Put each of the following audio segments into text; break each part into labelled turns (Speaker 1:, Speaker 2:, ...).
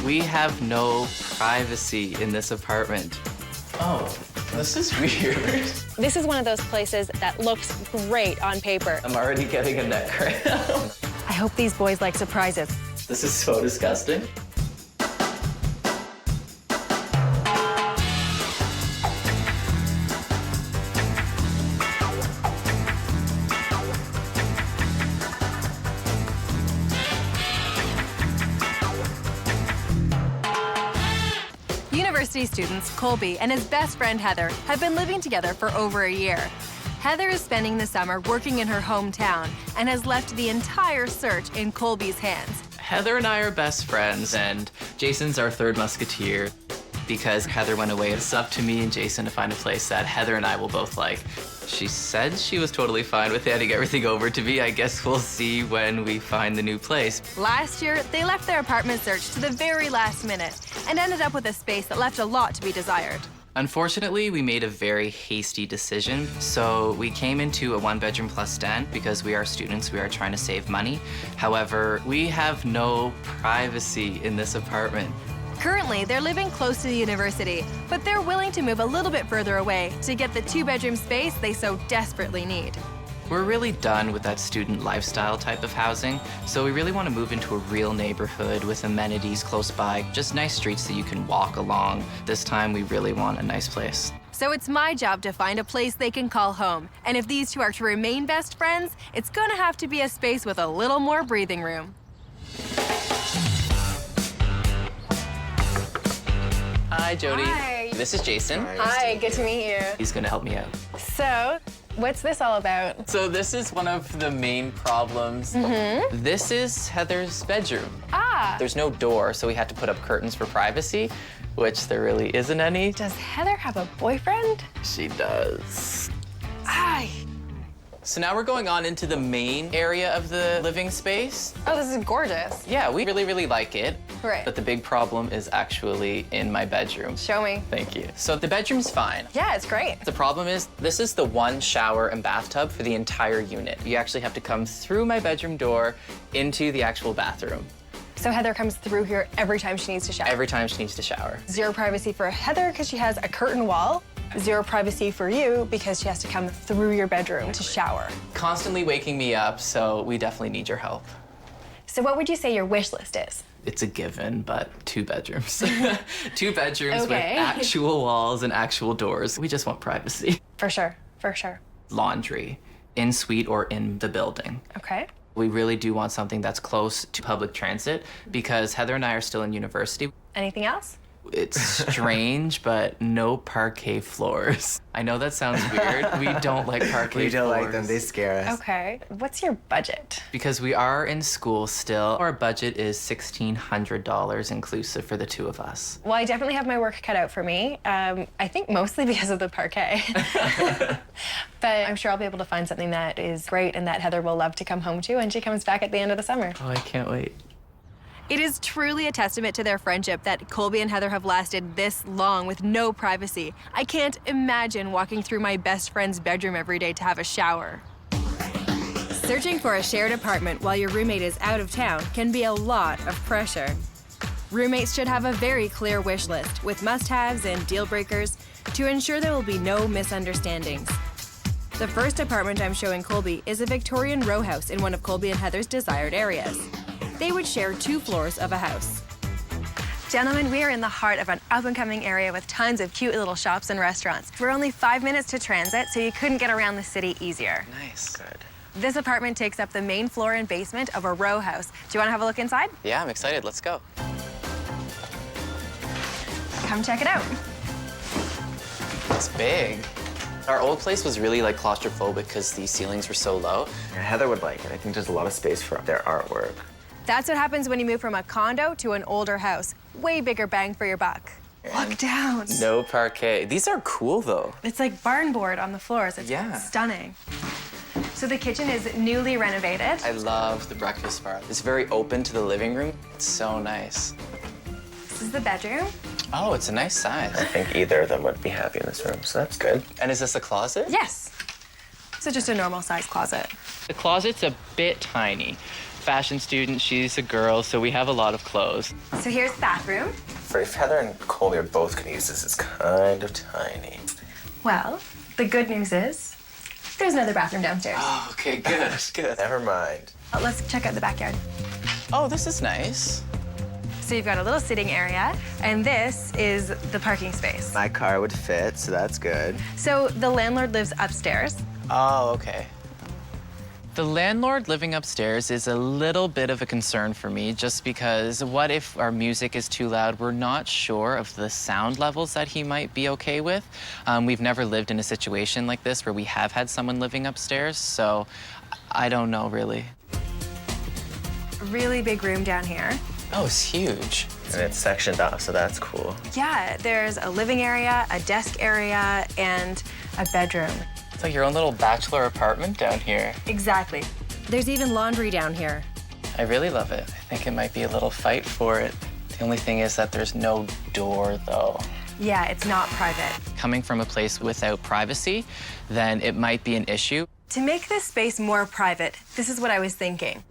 Speaker 1: We have no privacy in this apartment. Oh, this is weird.
Speaker 2: This is one of those places that looks great on paper.
Speaker 1: I'm already getting a neck cramp.
Speaker 2: I hope these boys like surprises.
Speaker 1: This is so disgusting.
Speaker 2: University students Colby and his best friend Heather have been living together for over a year. Heather is spending the summer working in her hometown and has left the entire search in Colby's hands.
Speaker 1: Heather and I are best friends, and Jason's our third musketeer. Because Heather went away, it's up to me and Jason to find a place that Heather and I will both like. She said she was totally fine with handing everything over to me. I guess we'll see when we find the new place.
Speaker 2: Last year, they left their apartment search to the very last minute and ended up with a space that left a lot to be desired.
Speaker 1: Unfortunately, we made a very hasty decision. So we came into a 1-bedroom plus den because we are students, we are trying to save money. However, we have no privacy in this apartment.
Speaker 2: Currently, they're living close to the university, but they're willing to move a little bit further away to get the 2-bedroom space they so desperately need.
Speaker 1: We're really done with that student lifestyle type of housing, so we really want to move into a real neighborhood with amenities close by, just nice streets that you can walk along. This time, we really want a nice place.
Speaker 2: So it's my job to find a place they can call home. And if these two are to remain best friends, it's gonna have to be a space with a little more breathing room.
Speaker 1: Hi, Jodi.
Speaker 2: Hi.
Speaker 1: This is Jason.
Speaker 2: Hi, good to meet you.
Speaker 1: He's gonna help me out.
Speaker 2: So, what's this all about?
Speaker 1: So this is one of the main problems. This is Heather's bedroom.
Speaker 2: Ah.
Speaker 1: There's no door, so we had to put up curtains for privacy, which there really isn't any.
Speaker 2: Does Heather have a boyfriend?
Speaker 1: She does.
Speaker 2: Hi.
Speaker 1: So now we're going on into the main area of the living space.
Speaker 2: Oh, this is gorgeous.
Speaker 1: Yeah, we really, really like it.
Speaker 2: Right.
Speaker 1: But the big problem is actually in my bedroom.
Speaker 2: Show me.
Speaker 1: Thank you. So the bedroom's fine.
Speaker 2: Yeah, it's great.
Speaker 1: The problem is, this is the one shower and bathtub for the entire unit. You actually have to come through my bedroom door into the actual bathroom.
Speaker 2: So Heather comes through here every time she needs to shower.
Speaker 1: Every time she needs to shower.
Speaker 2: Zero privacy for Heather because she has a curtain wall. Zero privacy for you because she has to come through your bedroom to shower.
Speaker 1: Constantly waking me up, so we definitely need your help.
Speaker 2: So what would you say your wish list is?
Speaker 1: It's a given, but 2 bedrooms. 2 bedrooms with
Speaker 2: Okay.
Speaker 1: actual walls and actual doors. We just want privacy.
Speaker 2: For sure, for sure.
Speaker 1: Laundry, in suite or in the building.
Speaker 2: Okay.
Speaker 1: We really do want something that's close to public transit because Heather and I are still in university.
Speaker 2: Anything else?
Speaker 1: It's strange, but no parquet floors. I know that sounds weird. We don't like parquet floors.
Speaker 3: We don't like them, they scare us.
Speaker 2: Okay. What's your budget?
Speaker 1: Because we are in school still, our budget is $1,600 inclusive for the 2 of us.
Speaker 2: Well, I definitely have my work cut out for me. I think mostly because of the parquet. But I'm sure I'll be able to find something that is great and that Heather will love to come home to when she comes back at the end of the summer.
Speaker 1: Oh, I can't wait.
Speaker 2: It is truly a testament to their friendship that Colby and Heather have lasted this long with no privacy. I can't imagine walking through my best friend's bedroom every day to have a shower. Searching for a shared apartment while your roommate is out of town can be a lot of pressure. Roommates should have a very clear wish list with must-haves and deal breakers to ensure there will be no misunderstandings. The first apartment I'm showing Colby is a Victorian row house in one of Colby and Heather's desired areas. They would share 2 floors of a house. Gentlemen, we are in the heart of an up-and-coming area with tons of cute little shops and restaurants. We're only 5 minutes to transit, so you couldn't get around the city easier.
Speaker 1: Nice. Good.
Speaker 2: This apartment takes up the main floor and basement of a row house. Do you want to have a look inside?
Speaker 1: Yeah, I'm excited. Let's go.
Speaker 2: Come check it out.
Speaker 1: It's big. Our old place was really like claustrophobic because the ceilings were so low.
Speaker 3: Yeah, Heather would like it. I think there's a lot of space for their artwork.
Speaker 2: That's what happens when you move from a condo to an older house. Way bigger bang for your buck. Look down.
Speaker 1: No parquet. These are cool, though.
Speaker 2: It's like barn board on the floors. It's
Speaker 1: Yeah.
Speaker 2: stunning. So the kitchen is newly renovated.
Speaker 1: I love the breakfast bar. It's very open to the living room. It's so nice.
Speaker 2: This is the bedroom.
Speaker 1: Oh, it's a nice size.
Speaker 3: I think either of them would be happy in this room, so that's good.
Speaker 1: And is this a closet?
Speaker 2: Yes. So just a normal size closet.
Speaker 1: The closet's a bit tiny. fashion student, she's a girl, so we have a lot of clothes.
Speaker 2: So here's the bathroom.
Speaker 3: If Heather and Colby are both gonna use this, it's kind of tiny.
Speaker 2: Well, the good news is there's another bathroom downstairs.
Speaker 1: Oh, okay, good, good.
Speaker 3: Never mind.
Speaker 2: Let's check out the backyard.
Speaker 1: Oh, this is nice.
Speaker 2: So you've got a little sitting area, and this is the parking space.
Speaker 3: My car would fit, so that's good.
Speaker 2: So the landlord lives upstairs.
Speaker 1: Oh, okay. The landlord living upstairs is a little bit of a concern for me, just because what if our music is too loud? We're not sure of the sound levels that he might be okay with. We've never lived in a situation like this where we have had someone living upstairs, so I don't know really.
Speaker 2: Really big room down here.
Speaker 1: Oh, it's huge.
Speaker 3: And it's sectioned off, so that's cool.
Speaker 2: Yeah, there's a living area, a desk area, and a bedroom.
Speaker 1: It's like your own little bachelor apartment down here.
Speaker 2: Exactly. There's even laundry down here.
Speaker 1: I really love it. I think it might be a little fight for it. The only thing is that there's no door, though.
Speaker 2: Yeah, it's not private.
Speaker 1: Coming from a place without privacy, then it might be an issue.
Speaker 2: To make this space more private, this is what I was thinking.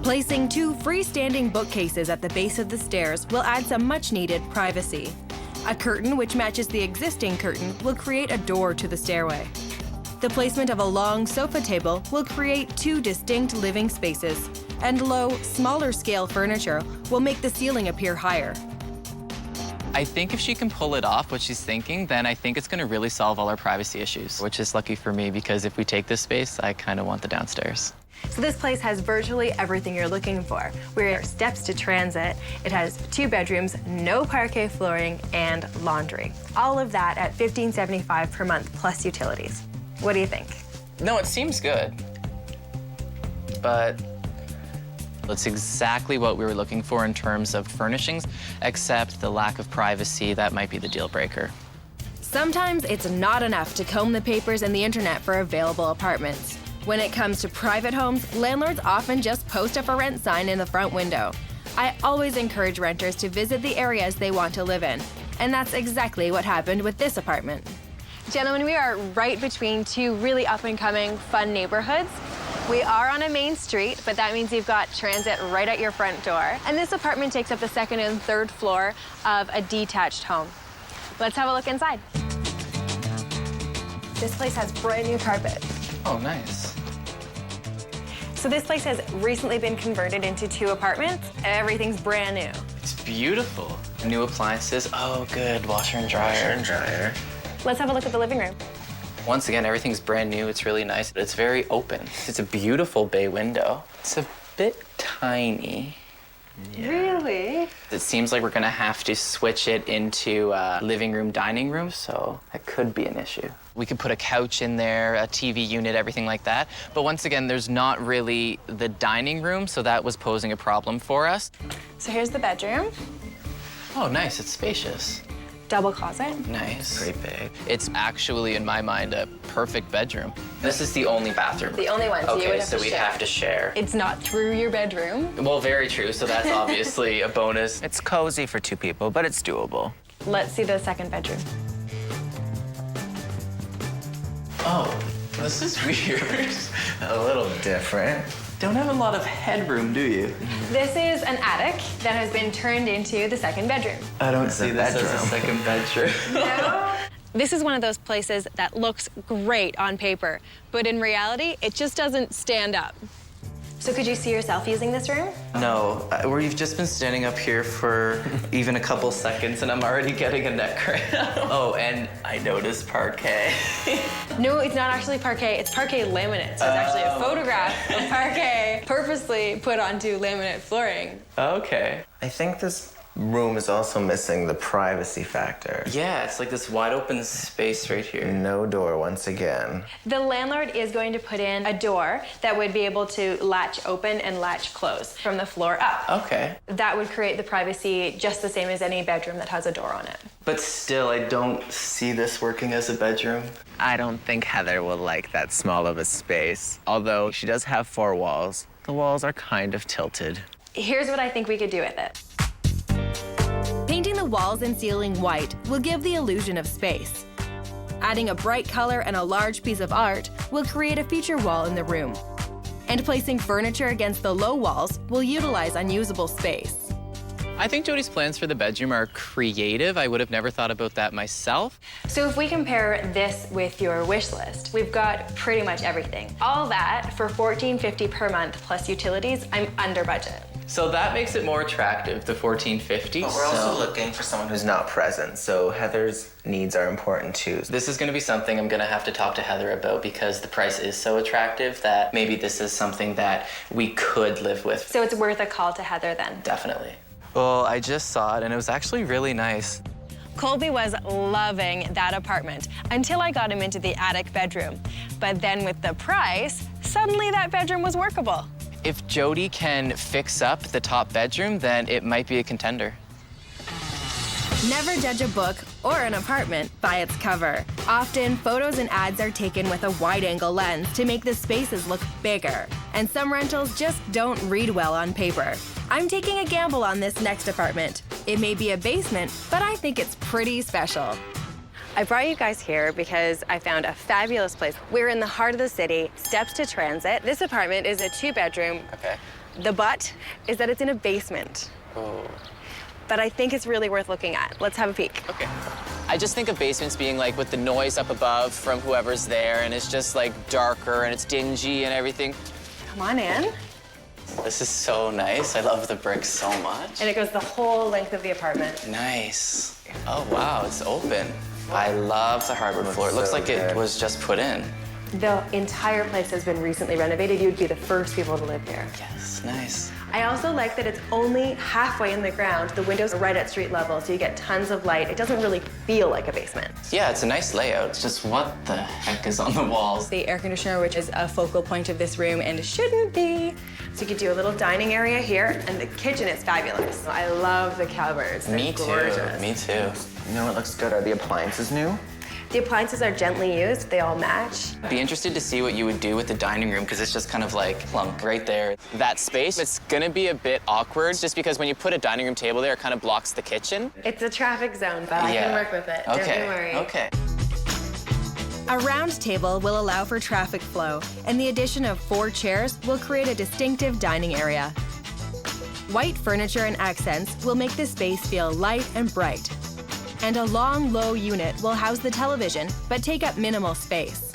Speaker 2: Placing 2 freestanding bookcases at the base of the stairs will add some much-needed privacy. A curtain which matches the existing curtain will create a door to the stairway. The placement of a long sofa table will create 2 distinct living spaces, and low, smaller scale furniture will make the ceiling appear higher.
Speaker 1: I think if she can pull it off, what she's thinking, then I think it's gonna really solve all our privacy issues, which is lucky for me because if we take this space, I kind of want the downstairs.
Speaker 2: So this place has virtually everything you're looking for. We're steps to transit. It has 2 bedrooms, no parquet flooring, and laundry. All of that at $15.75 per month plus utilities. What do you think?
Speaker 1: No, it seems good, but it's exactly what we were looking for in terms of furnishings, except the lack of privacy, that might be the deal breaker.
Speaker 2: Sometimes it's not enough to comb the papers and the internet for available apartments. When it comes to private homes, landlords often just post a for rent sign in the front window. I always encourage renters to visit the areas they want to live in, and that's exactly what happened with this apartment. Gentlemen, we are right between 2 really up-and-coming, fun neighborhoods. We are on a main street, but that means you've got transit right at your front door. And this apartment takes up the 2nd and 3rd floor of a detached home. Let's have a look inside. This place has brand new carpet.
Speaker 1: Oh, nice.
Speaker 2: So this place has recently been converted into 2 apartments. Everything's brand new.
Speaker 1: It's beautiful. New appliances. Oh, good. Washer and dryer.
Speaker 3: Washer and dryer.
Speaker 2: Let's have a look at the living room.
Speaker 1: Once again, everything's brand new. It's really nice. It's very open. It's a beautiful bay window. It's a bit tiny.
Speaker 3: Yeah.
Speaker 2: Really?
Speaker 1: It seems like we're gonna have to switch it into living room, dining room, so that could be an issue. We could put a couch in there, a TV unit, everything like that. But once again, there's not really the dining room, so that was posing a problem for us.
Speaker 2: So here's the bedroom.
Speaker 1: Oh, nice. It's spacious.
Speaker 2: Double closet.
Speaker 1: Nice.
Speaker 3: Pretty big.
Speaker 1: It's actually, in my mind, a perfect bedroom. This is the only bathroom.
Speaker 2: The only one, so you would
Speaker 1: Okay,
Speaker 2: have
Speaker 1: so
Speaker 2: to
Speaker 1: we'd
Speaker 2: share.
Speaker 1: have to share.
Speaker 2: It's not through your bedroom.
Speaker 1: Well, very true, so that's obviously a bonus.
Speaker 3: It's cozy for 2 people, but it's doable.
Speaker 2: Let's see the 2nd bedroom.
Speaker 1: Oh, this is weird.
Speaker 3: A little different.
Speaker 1: Don't have a lot of headroom, do you?
Speaker 2: This is an attic that has been turned into the 2nd bedroom.
Speaker 1: I don't
Speaker 3: It's
Speaker 1: see
Speaker 3: a
Speaker 1: this as a
Speaker 3: bedroom.
Speaker 1: second bedroom.
Speaker 2: No. This is one of those places that looks great on paper, but in reality, it just doesn't stand up. So could you see yourself using this room?
Speaker 1: No, we've just been standing up here for even a couple seconds and I'm already getting a neck cramp. Oh, and I noticed parquet.
Speaker 2: No, it's not actually parquet. It's parquet laminate. So it's actually a photograph of parquet purposely put onto laminate flooring.
Speaker 1: Okay.
Speaker 3: I think this room is also missing the privacy factor.
Speaker 1: Yeah, it's like this wide open space right here.
Speaker 3: No door once again.
Speaker 2: The landlord is going to put in a door that would be able to latch open and latch close from the floor up.
Speaker 1: Okay.
Speaker 2: That would create the privacy just the same as any bedroom that has a door on it.
Speaker 1: But still, I don't see this working as a bedroom.
Speaker 3: I don't think Heather will like that small of a space. Although she does have 4 walls. The walls are kind of tilted.
Speaker 2: Here's what I think we could do with it. Painting the walls and ceiling white will give the illusion of space. Adding a bright color and a large piece of art will create a feature wall in the room. And placing furniture against the low walls will utilize unusable space.
Speaker 1: I think Jodi's plans for the bedroom are creative. I would have never thought about that myself.
Speaker 2: So if we compare this with your wish list, we've got pretty much everything. All that for $14.50 per month plus utilities, I'm under budget.
Speaker 1: So that makes it more attractive, the $14.50.
Speaker 3: But we're also looking for someone who's not present, so Heather's needs are important too.
Speaker 1: This is gonna be something I'm gonna have to talk to Heather about because the price is so attractive that maybe this is something that we could live with.
Speaker 2: So it's worth a call to Heather then.
Speaker 1: Definitely. Well, I just saw it and it was actually really nice.
Speaker 2: Colby was loving that apartment until I got him into the attic bedroom. But then with the price, suddenly that bedroom was workable.
Speaker 1: If Jodi can fix up the top bedroom, then it might be a contender.
Speaker 2: Never judge a book or an apartment by its cover. Often, photos and ads are taken with a wide-angle lens to make the spaces look bigger. And some rentals just don't read well on paper. I'm taking a gamble on this next apartment. It may be a basement, but I think it's pretty special. I brought you guys here because I found a fabulous place. We're in the heart of the city, steps to transit. This apartment is a 2-bedroom.
Speaker 1: Okay.
Speaker 2: The but is that it's in a basement.
Speaker 1: Oh.
Speaker 2: But I think it's really worth looking at. Let's have a peek.
Speaker 1: Okay. I just think of basements being like with the noise up above from whoever's there, and it's just like darker and it's dingy and everything.
Speaker 2: Come on in.
Speaker 1: This is so nice. I love the bricks so much.
Speaker 2: And it goes the whole length of the apartment.
Speaker 1: Nice. Oh, wow, it's open. I love the hardwood floor. It looks like it was just put in.
Speaker 2: The entire place has been recently renovated. You'd be the first people to live here.
Speaker 1: Yes, nice.
Speaker 2: I also like that it's only halfway in the ground. The windows are right at street level, so you get tons of light. It doesn't really feel like a basement.
Speaker 1: Yeah, it's a nice layout. It's just what the heck is on the walls?
Speaker 2: The air conditioner, which is a focal point of this room and shouldn't be. So you could do a little dining area here, and the kitchen is fabulous. I love the cupboards.
Speaker 1: Me too.
Speaker 2: Gorgeous.
Speaker 1: Me too.
Speaker 3: You know what looks good? Are the appliances new?
Speaker 2: The appliances are gently used. They all match.
Speaker 1: Be interested to see what you would do with the dining room because it's just kind of like plunk right there. That space, it's gonna be a bit awkward just because when you put a dining room table there, it kind of blocks the kitchen.
Speaker 2: It's a traffic zone, but I can work with it.
Speaker 1: Okay.
Speaker 2: Don't you worry.
Speaker 1: Okay.
Speaker 2: A round table will allow for traffic flow, and the addition of 4 chairs will create a distinctive dining area. White furniture and accents will make the space feel light and bright. And a long, low unit will house the television, but take up minimal space.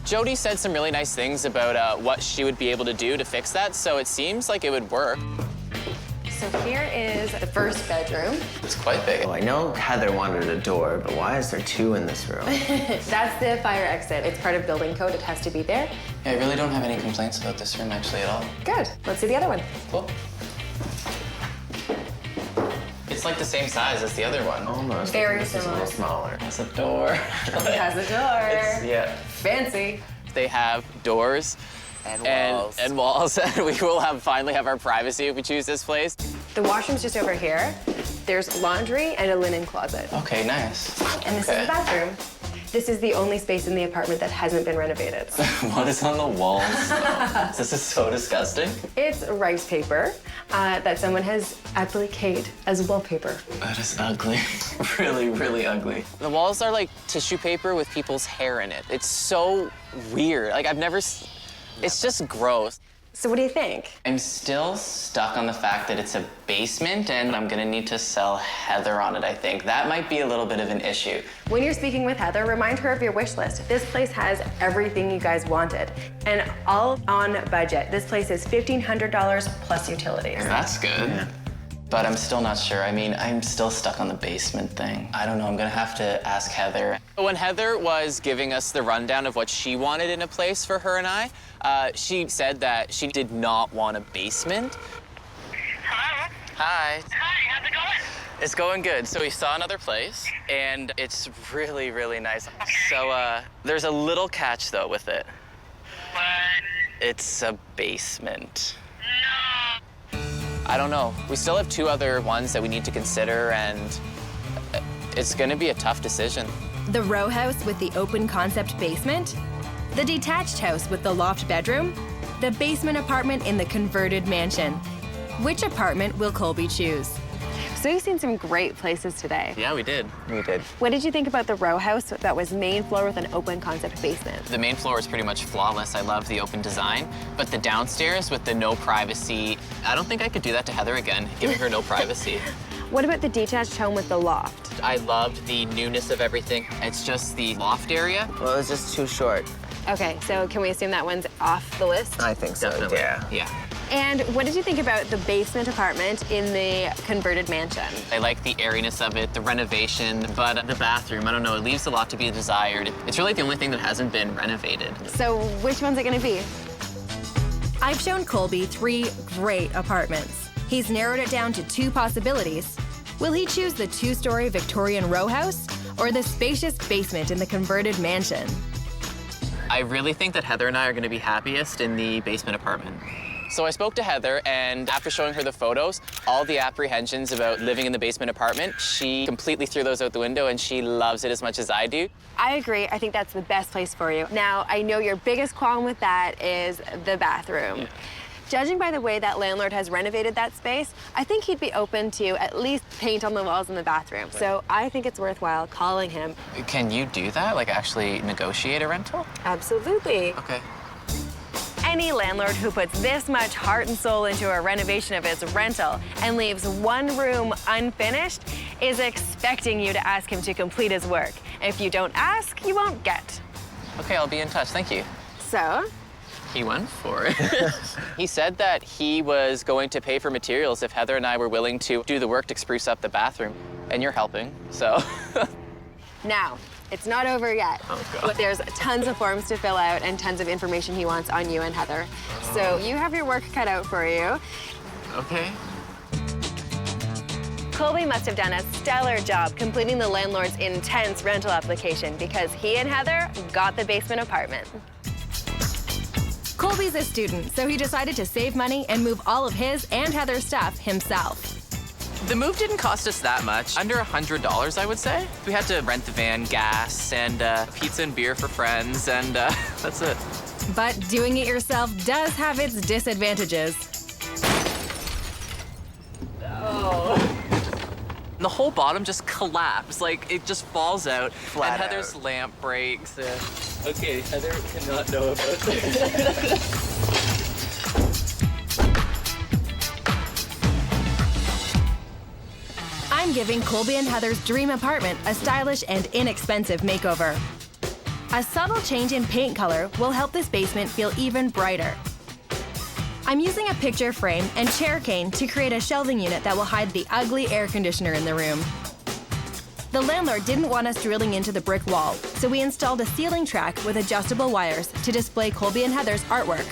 Speaker 1: Jodi said some really nice things about what she would be able to do to fix that, so it seems like it would work.
Speaker 2: So here is the first bedroom.
Speaker 1: It's quite big.
Speaker 3: Oh, I know Heather wanted a door, but why is there 2 in this room?
Speaker 2: That's the fire exit. It's part of building code. It has to be there.
Speaker 1: Yeah, I really don't have any complaints about this room actually at all.
Speaker 2: Good. Let's see the other one.
Speaker 1: Cool. It's like the same size as the other one.
Speaker 3: Almost.
Speaker 2: Very
Speaker 3: This is a little smaller.
Speaker 1: It's a door.
Speaker 2: It has a door.
Speaker 1: Yeah.
Speaker 2: Fancy.
Speaker 1: They have doors
Speaker 3: And walls.
Speaker 1: and walls, and we will finally have our privacy if we choose this place.
Speaker 2: The washroom's just over here. There's laundry and a linen closet.
Speaker 1: Okay, nice.
Speaker 2: And this is the bathroom. This is the only space in the apartment that hasn't been renovated.
Speaker 1: What is on the walls? This is so disgusting.
Speaker 2: It's rice paper that someone has appliqued as wallpaper.
Speaker 1: That is ugly. Really, really ugly. The walls are like tissue paper with people's hair in it. It's so weird. Like it's just gross.
Speaker 2: So what do you think?
Speaker 1: I'm still stuck on the fact that it's a basement and I'm gonna need to sell Heather on it, I think. That might be a little bit of an issue.
Speaker 2: When you're speaking with Heather, remind her of your wish list. This place has everything you guys wanted, and all on budget. This place is $1,500 plus utilities.
Speaker 1: That's good. Yeah. But I'm still not sure. I mean, I'm still stuck on the basement thing. I don't know, I'm gonna have to ask Heather. When Heather was giving us the rundown of what she wanted in a place for her and I, she said that she did not want a basement.
Speaker 4: Hello?
Speaker 1: Hi.
Speaker 4: Hi, how's it going?
Speaker 1: It's going good. So we saw another place, and it's really, really nice. So there's a little catch, though, with it.
Speaker 4: What?
Speaker 1: It's a basement.
Speaker 4: No.
Speaker 1: I don't know. We still have 2 other ones that we need to consider, and it's gonna be a tough decision.
Speaker 2: The row house with the open concept basement, the detached house with the loft bedroom, the basement apartment in the converted mansion. Which apartment will Colby choose? So you've seen some great places today.
Speaker 1: Yeah, we did.
Speaker 3: We did.
Speaker 2: What did you think about the row house that was main floor with an open concept basement?
Speaker 1: The main floor is pretty much flawless. I love the open design, but the downstairs with the no privacy, I don't think I could do that to Heather again, giving her no privacy.
Speaker 2: What about the detached home with the loft?
Speaker 1: I loved the newness of everything. It's just the loft area.
Speaker 3: Well, it was just too short.
Speaker 2: Okay, so can we assume that one's off the list?
Speaker 3: I think so,
Speaker 1: Definitely.
Speaker 3: yeah.
Speaker 2: And what did you think about the basement apartment in the converted mansion?
Speaker 1: I like the airiness of it, the renovation, but the bathroom, I don't know, it leaves a lot to be desired. It's really the only thing that hasn't been renovated.
Speaker 2: So which one's it gonna be?
Speaker 5: I've shown Colby 3 great apartments. He's narrowed it down to 2 possibilities. Will he choose the 2-story Victorian row house or the spacious basement in the converted mansion?
Speaker 1: I really think that Heather and I are gonna be happiest in the basement apartment. So I spoke to Heather, and after showing her the photos, all the apprehensions about living in the basement apartment, she completely threw those out the window, and she loves it as much as I do.
Speaker 2: I agree. I think that's the best place for you. Now, I know your biggest qualm with that is the bathroom.
Speaker 1: Yeah.
Speaker 2: Judging by the way that landlord has renovated that space, I think he'd be open to at least paint on the walls in the bathroom. So I think it's worthwhile calling him.
Speaker 1: Can you do that? Like actually negotiate a rental?
Speaker 2: Absolutely.
Speaker 1: Okay.
Speaker 2: Any landlord who puts this much heart and soul into a renovation of his rental and leaves one room unfinished is expecting you to ask him to complete his work. If you don't ask, you won't get.
Speaker 1: Okay, I'll be in touch. Thank you.
Speaker 2: So,
Speaker 1: He went for it. He said that he was going to pay for materials if Heather and I were willing to do the work to spruce up the bathroom. And you're helping, so.
Speaker 2: now, it's not over yet.
Speaker 1: Oh, God.
Speaker 2: But there's tons of forms to fill out and tons of information he wants on you and Heather. So you have your work cut out for you.
Speaker 1: Okay.
Speaker 2: Colby must have done a stellar job completing the landlord's intense rental application because he and Heather got the basement apartment.
Speaker 5: Colby's a student, so he decided to save money and move all of his and Heather's stuff himself.
Speaker 1: The move didn't cost us that much, under $100, I would say. We had to rent the van, gas, and pizza and beer for friends, and that's it.
Speaker 5: But doing it yourself does have its disadvantages.
Speaker 1: The whole bottom just collapsed, like it just falls out,
Speaker 3: Flat
Speaker 1: and Heather's
Speaker 3: out.
Speaker 1: lamp breaks. Okay, Heather cannot know about this.
Speaker 5: I'm giving Colby and Heather's dream apartment a stylish and inexpensive makeover. A subtle change in paint color will help this basement feel even brighter. I'm using a picture frame and chair cane to create a shelving unit that will hide the ugly air conditioner in the room. The landlord didn't want us drilling into the brick wall, so we installed a ceiling track with adjustable wires to display Colby and Heather's artwork.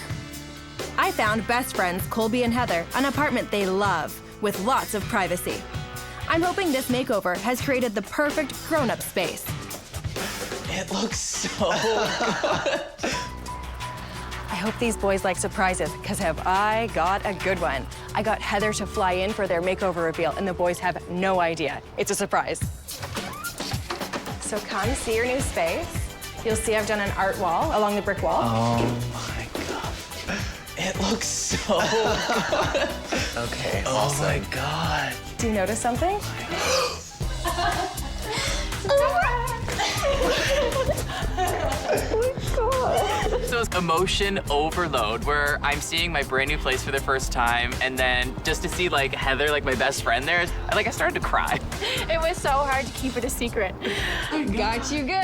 Speaker 5: I found best friends Colby and Heather an apartment they love, with lots of privacy. I'm hoping this makeover has created the perfect grown-up space.
Speaker 1: It looks so good.
Speaker 2: I hope these boys like surprises, because have I got a good one. I got Heather to fly in for their makeover reveal, and the boys have no idea. It's a surprise. So come see your new space. You'll see I've done an art wall along the brick wall.
Speaker 1: Oh my God. It looks so good.
Speaker 3: Okay,
Speaker 1: Oh
Speaker 3: awesome.
Speaker 1: my God.
Speaker 2: Do you notice something?
Speaker 1: So it's emotion overload where I'm seeing my brand new place for the first time, and then just to see like Heather, like my best friend there, I started to cry.
Speaker 6: It was so hard to keep it a secret.
Speaker 2: Got you good.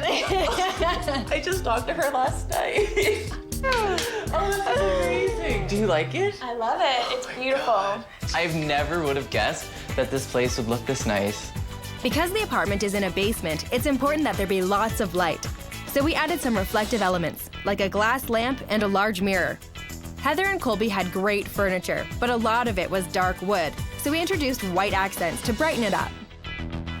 Speaker 1: I just talked to her last night. Oh, this is amazing. Do you like it?
Speaker 6: I love it. It's beautiful.
Speaker 1: I never would have guessed that this place would look this nice.
Speaker 5: Because the apartment is in a basement, it's important that there be lots of light. So we added some reflective elements, like a glass lamp and a large mirror. Heather and Colby had great furniture, but a lot of it was dark wood, so we introduced white accents to brighten it up.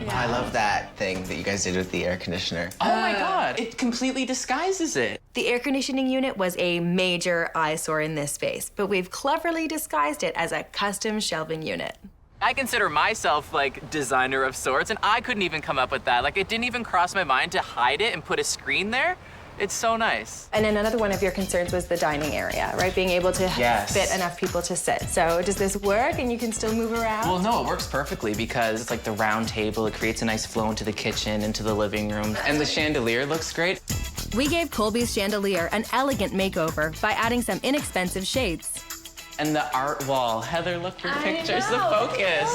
Speaker 3: I love that thing that you guys did with the air conditioner.
Speaker 1: Oh my God, it completely disguises it.
Speaker 5: The air conditioning unit was a major eyesore in this space, but we've cleverly disguised it as a custom shelving unit.
Speaker 1: I consider myself like designer of sorts, and I couldn't even come up with that. Like it didn't even cross my mind to hide it and put a screen there. It's so nice.
Speaker 2: And then another one of your concerns was the dining area, right? Being able to
Speaker 1: Yes.
Speaker 2: fit enough people to sit. So does this work and you can still move around?
Speaker 1: Well, no, it works perfectly because it's like the round table. It creates a nice flow into the kitchen, into the living room. And the chandelier looks great.
Speaker 5: We gave Colby's chandelier an elegant makeover by adding some inexpensive shades.
Speaker 1: And the art wall. Heather, look, your picture's the focus.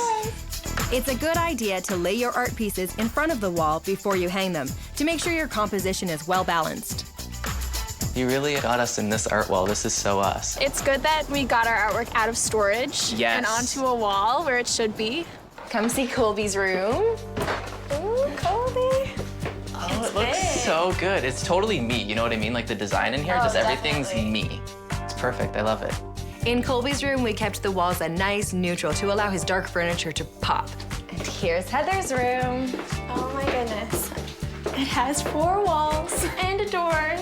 Speaker 5: It's a good idea to lay your art pieces in front of the wall before you hang them to make sure your composition is well balanced.
Speaker 1: You really got us in this art wall. This is so us.
Speaker 6: It's good that we got our artwork out of storage
Speaker 1: Yes.
Speaker 6: and onto a wall where it should be.
Speaker 2: Come see Colby's room. Ooh, Colby.
Speaker 1: Oh, it looks so good. It's totally me. You know what I mean? Like the design in here, just everything's me. It's perfect. I love it.
Speaker 2: In Colby's room, we kept the walls a nice neutral to allow his dark furniture to pop. And here's Heather's room.
Speaker 6: Oh my goodness. It has 4 walls and a door.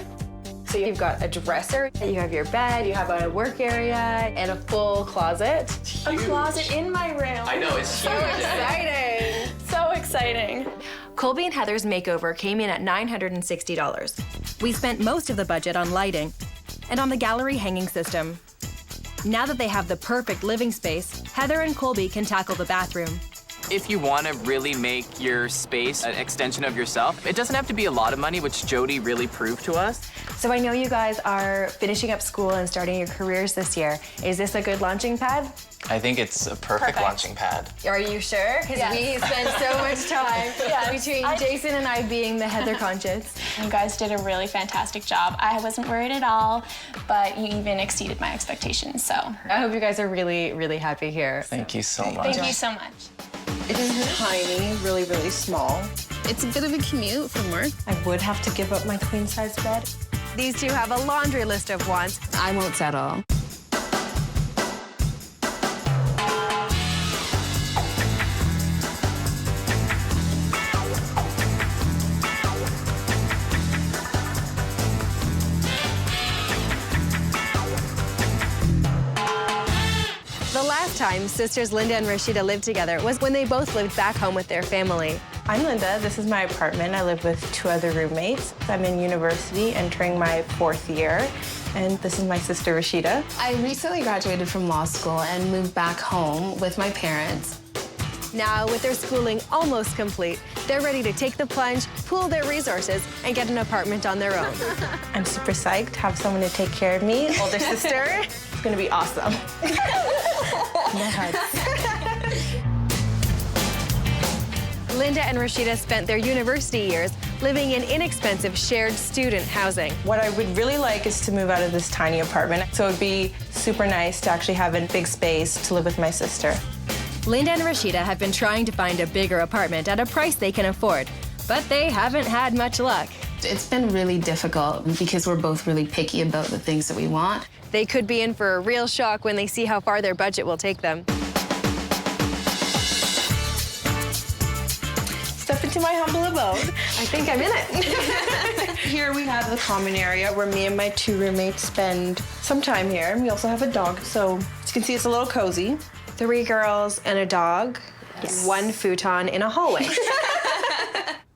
Speaker 2: So you've got a dresser, you have your bed, you have a work area, and a full closet.
Speaker 6: A closet in my room.
Speaker 1: I know, it's huge.
Speaker 2: Exciting!
Speaker 6: So exciting.
Speaker 2: Colby and Heather's makeover came in at $960.
Speaker 5: We spent most of the budget on lighting and on the gallery hanging system. Now that they have the perfect living space, Heather and Colby can tackle the bathroom.
Speaker 7: If you want to really make your space an extension of yourself, it doesn't have to be a lot of money, which Jodi really proved to us.
Speaker 2: So I know you guys are finishing up school and starting your careers this year. Is this a good launching pad?
Speaker 1: I think it's a perfect launching pad.
Speaker 2: Are you sure? Because
Speaker 6: Yes.
Speaker 2: we spent so much time between Jason and I being the Heather conscious.
Speaker 6: You guys did a really fantastic job. I wasn't worried at all, but you even exceeded my expectations, so.
Speaker 2: I hope you guys are really, really happy here.
Speaker 1: Thank you so much.
Speaker 6: Thank you so much.
Speaker 8: It's tiny, really, really small.
Speaker 9: It's a bit of a commute from work.
Speaker 8: I would have to give up my queen-size bed.
Speaker 2: These two have a laundry list of wants.
Speaker 9: I won't settle.
Speaker 2: The last time sisters Linda and Rashida lived together was when they both lived back home with their family.
Speaker 8: I'm Linda. This is my apartment. I live with 2 other roommates. I'm in university, entering my 4th year. And this is my sister, Rashida.
Speaker 9: I recently graduated from law school and moved back home with my parents.
Speaker 2: Now, with their schooling almost complete, they're ready to take the plunge, pool their resources, and get an apartment on their own.
Speaker 8: I'm super psyched to have someone to take care of me, older sister. It's gonna be awesome.
Speaker 2: Linda and Rashida spent their university years living in inexpensive shared student housing.
Speaker 8: What I would really like is to move out of this tiny apartment. So it'd be super nice to actually have a big space to live with my sister.
Speaker 5: Linda and Rashida have been trying to find a bigger apartment at a price they can afford, but they haven't had much luck.
Speaker 9: It's been really difficult because we're both really picky about the things that we want.
Speaker 2: They could be in for a real shock when they see how far their budget will take them.
Speaker 8: Step into my humble abode.
Speaker 2: I think I'm in it.
Speaker 8: Here we have the common area where me and my 2 roommates spend some time here. We also have a dog, so as you can see, it's a little cozy.
Speaker 2: 3 girls and a dog, 1 futon in a hallway.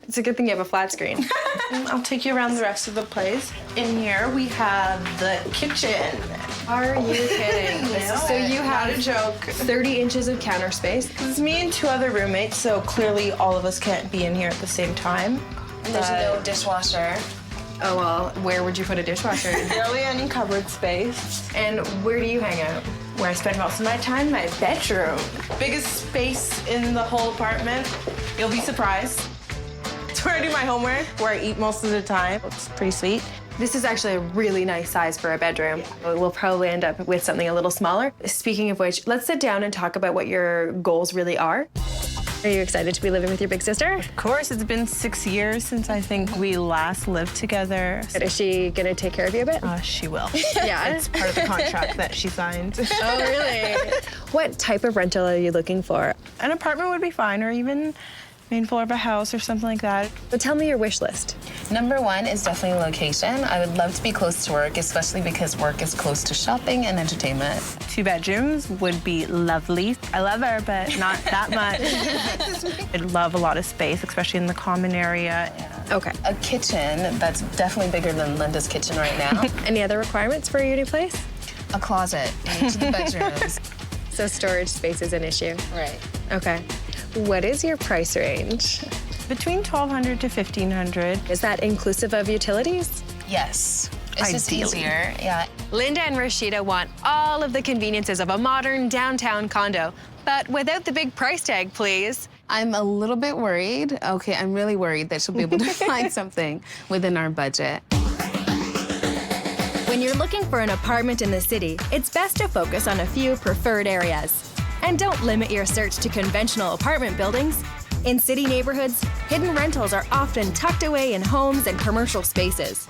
Speaker 2: It's a good thing you have a flat screen.
Speaker 8: I'll take you around the rest of the place. In here, we have the kitchen.
Speaker 2: Are you kidding? So you have
Speaker 8: Not a joke.
Speaker 2: 30 inches of counter space.
Speaker 8: It's me and 2 other roommates, so clearly all of us can't be in here at the same time.
Speaker 9: And there's no dishwasher.
Speaker 2: Oh, well, where would you put a dishwasher?
Speaker 8: Barely any cupboard space.
Speaker 2: And where do you hang out?
Speaker 8: Where I spend most of my time, my bedroom. Biggest space in the whole apartment. You'll be surprised. It's where I do my homework, where I eat most of the time. It's pretty sweet.
Speaker 2: This is actually a really nice size for a bedroom. We'll probably end up with something a little smaller. Speaking of which, let's sit down and talk about what your goals really are. Are you excited to be living with your big sister?
Speaker 8: Of course, it's been 6 years since I think we last lived together.
Speaker 2: Is she gonna take care of you a bit?
Speaker 8: She will.
Speaker 2: Yeah.
Speaker 8: It's part of the contract that she signed.
Speaker 2: Oh, really? What type of rental are you looking for?
Speaker 8: An apartment would be fine, or even main floor of a house or something like that.
Speaker 2: So tell me your wish list.
Speaker 9: Number 1 is definitely location. I would love to be close to work, especially because work is close to shopping and entertainment.
Speaker 8: 2 bedrooms would be lovely. I love her, but not that much. I'd love a lot of space, especially in the common area.
Speaker 2: Okay.
Speaker 9: A kitchen that's definitely bigger than Linda's kitchen right now.
Speaker 2: Any other requirements for your new place?
Speaker 9: A closet in each of the bedrooms.
Speaker 2: So storage space is an issue.
Speaker 9: Right.
Speaker 2: Okay. What is your price range?
Speaker 8: Between $1,200 to $1,500.
Speaker 2: Is that inclusive of utilities?
Speaker 9: Yes. It's just
Speaker 8: Ideally.
Speaker 9: easier. Yeah.
Speaker 2: Linda and Rashida want all of the conveniences of a modern downtown condo, but without the big price tag, please.
Speaker 9: I'm a little bit worried. Okay, I'm really worried that she'll be able to find something within our budget.
Speaker 5: When you're looking for an apartment in the city, it's best to focus on a few preferred areas. And don't limit your search to conventional apartment buildings. In city neighborhoods, hidden rentals are often tucked away in homes and commercial spaces.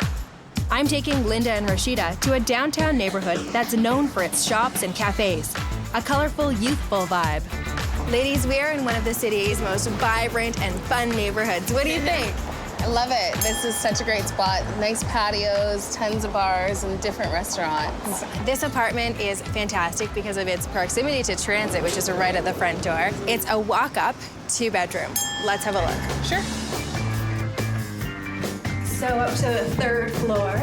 Speaker 5: I'm taking Linda and Rashida to a downtown neighborhood that's known for its shops and cafes, a colorful, youthful vibe. Ladies, we are in one of the city's most vibrant and fun neighborhoods. What do you think?
Speaker 9: I love it. This is such a great spot. Nice patios, tons of bars, and different restaurants.
Speaker 2: This apartment is fantastic because of its proximity to transit, which is right at the front door. It's a walk-up, 2-bedroom. Let's have a look.
Speaker 9: Sure.
Speaker 2: So up to the 3rd floor.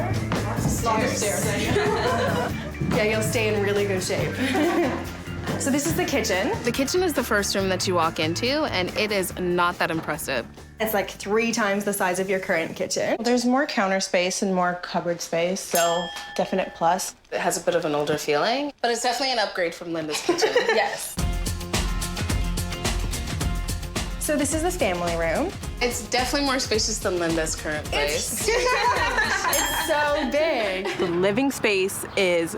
Speaker 2: Lots of stairs. Yeah, you'll stay in really good shape. So this is the kitchen.
Speaker 9: The kitchen is the first room that you walk into, and it is not that impressive.
Speaker 2: It's like 3 times the size of your current kitchen.
Speaker 8: There's more counter space and more cupboard space, so definite plus.
Speaker 9: It has a bit of an older feeling, but it's definitely an upgrade from Linda's kitchen.
Speaker 2: Yes. So this is the family room.
Speaker 9: It's definitely more spacious than Linda's current place.
Speaker 2: It's so big. The living space is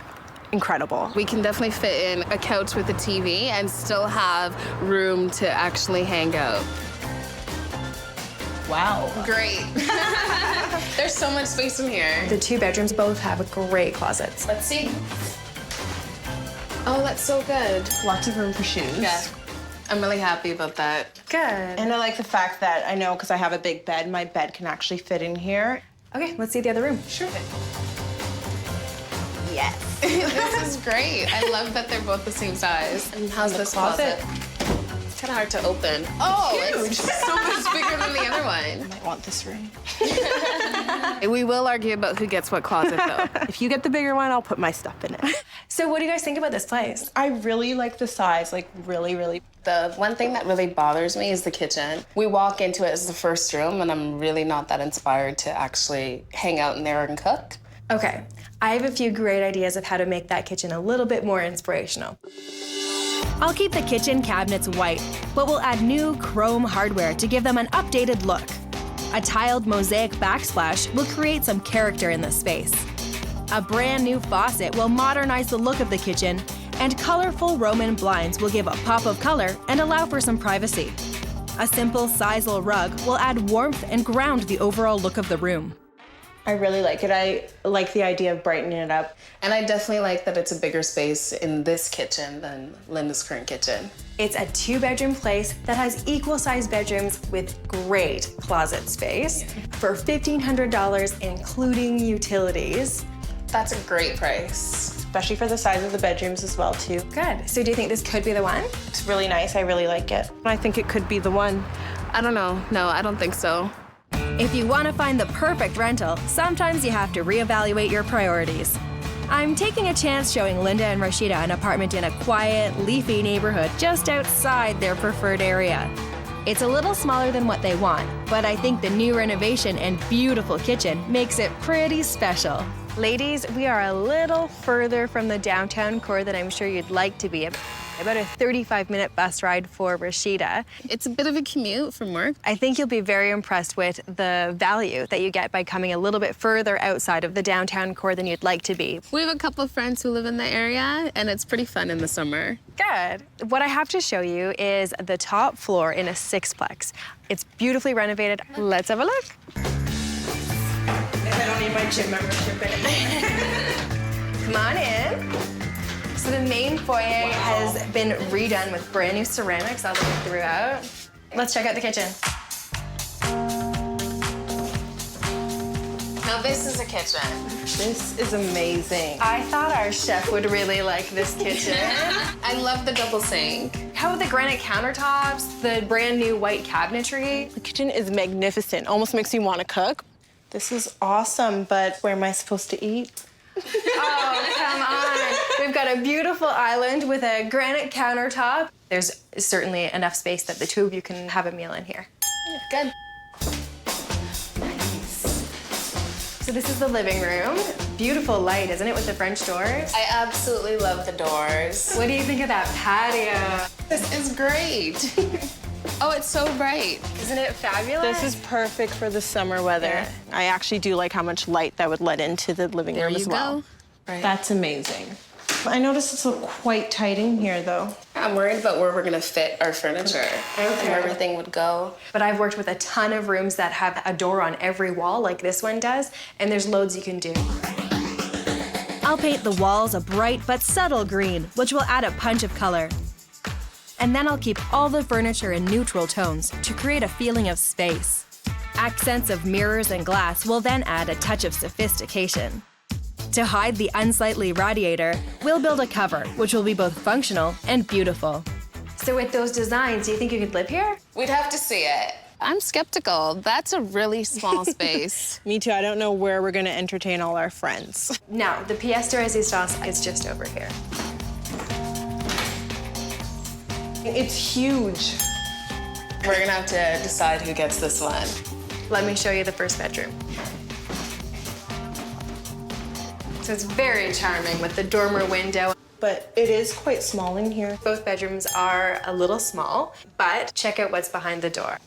Speaker 2: incredible.
Speaker 9: We can definitely fit in a couch with a TV and still have room to actually hang out.
Speaker 8: Wow.
Speaker 9: Great. There's so much space in here.
Speaker 2: The 2 bedrooms both have great closets.
Speaker 9: Let's see. Oh, that's so good.
Speaker 8: Lots of room for shoes.
Speaker 9: Yeah. I'm really happy about that.
Speaker 2: Good.
Speaker 8: And I like the fact that I know because I have a big bed, my bed can actually fit in here.
Speaker 2: Okay, let's see the other room.
Speaker 9: Sure.
Speaker 8: Yes.
Speaker 9: This is great. I love that they're both the same size. And how's this closet? It's kind of hard to open. Oh, it's so much bigger than the other one.
Speaker 8: I want this room.
Speaker 9: We will argue about who gets what closet, though.
Speaker 8: If you get the bigger one, I'll put my stuff in it.
Speaker 2: So what do you guys think about this place?
Speaker 8: I really like the size, like really.
Speaker 9: The one thing that really bothers me is the kitchen. We walk into it as the first room, and I'm really not that inspired to actually hang out in there and cook.
Speaker 2: Okay, I have a few great ideas of how to make that kitchen a little bit more inspirational.
Speaker 5: I'll keep the kitchen cabinets white, but we'll add new chrome hardware to give them an updated look. A tiled mosaic backsplash will create some character in the space. A brand new faucet will modernize the look of the kitchen, and colorful Roman blinds will give a pop of color and allow for some privacy. A simple sisal rug will add warmth and ground the overall look of the room.
Speaker 8: I really like it. I like the idea of brightening it up.
Speaker 9: And I definitely like that it's a bigger space in this kitchen than Linda's current kitchen.
Speaker 2: It's a 2-bedroom place that has equal-sized bedrooms with great closet space for $1,500, including utilities.
Speaker 9: That's a great price.
Speaker 8: Especially for the size of the bedrooms as well, too.
Speaker 2: Good. So do you think this could be the one?
Speaker 8: It's really nice. I really like it. I think it could be the one.
Speaker 9: I don't know. No, I don't think so.
Speaker 5: If you want to find the perfect rental, sometimes you have to reevaluate your priorities. I'm taking a chance showing Linda and Rashida an apartment in a quiet, leafy neighborhood just outside their preferred area. It's a little smaller than what they want, but I think the new renovation and beautiful kitchen makes it pretty special.
Speaker 2: Ladies, we are a little further from the downtown core than I'm sure you'd like to be. About a 35-minute bus ride for Rashida.
Speaker 9: It's a bit of a commute from work.
Speaker 2: I think you'll be very impressed with the value that you get by coming a little bit further outside of the downtown core than you'd like to be.
Speaker 9: We have a couple of friends who live in the area, and it's pretty fun in the summer.
Speaker 2: Good. What I have to show you is the top floor in a 6-plex. It's beautifully renovated. Let's have a look. I don't need my gym membership in. Come on in. So the main foyer has been redone with brand new ceramics all the way throughout. Let's check out the kitchen.
Speaker 9: Now this is a kitchen.
Speaker 8: This is amazing.
Speaker 2: I thought our chef would really like this kitchen.
Speaker 9: I love the double sink.
Speaker 2: How How about the granite countertops, the brand new white cabinetry?
Speaker 8: The kitchen is magnificent, almost makes me want to cook. This is awesome, but where am I supposed to eat?
Speaker 2: Oh, come on. We've got a beautiful island with a granite countertop. There's certainly enough space that the two of you can have a meal in here.
Speaker 9: Good.
Speaker 2: So this is the living room. Beautiful light, isn't it, with the French doors?
Speaker 9: I absolutely love the doors.
Speaker 2: What do you think of that patio?
Speaker 9: This is great. Oh, it's so bright.
Speaker 2: Isn't it fabulous?
Speaker 8: This is perfect for the summer weather.
Speaker 2: Yeah.
Speaker 8: I actually do like how much light that would let into the living room as well.
Speaker 9: Right.
Speaker 8: That's amazing. I noticed it's quite tight in here, though.
Speaker 9: I'm worried about where we're gonna fit our furniture and where everything would go.
Speaker 2: But I've worked with a ton of rooms that have a door on every wall like this one does, and there's loads you can do.
Speaker 5: I'll paint the walls a bright but subtle green, which will add a punch of color. And then I'll keep all the furniture in neutral tones to create a feeling of space. Accents of mirrors and glass will then add a touch of sophistication. To hide the unsightly radiator, we'll build a cover, which will be both functional and beautiful.
Speaker 2: So with those designs, do you think you could live here?
Speaker 9: We'd have to see it. I'm skeptical. That's a really small space.
Speaker 8: Me too. I don't know where we're going to entertain all our friends.
Speaker 2: No, the pièce de résistance is just over here.
Speaker 8: It's huge.
Speaker 9: We're gonna have to decide who gets this one.
Speaker 2: Let me show you the first bedroom. So it's very charming with the dormer window.
Speaker 8: But it is quite small in here.
Speaker 2: Both bedrooms are a little small, but check out what's behind the door.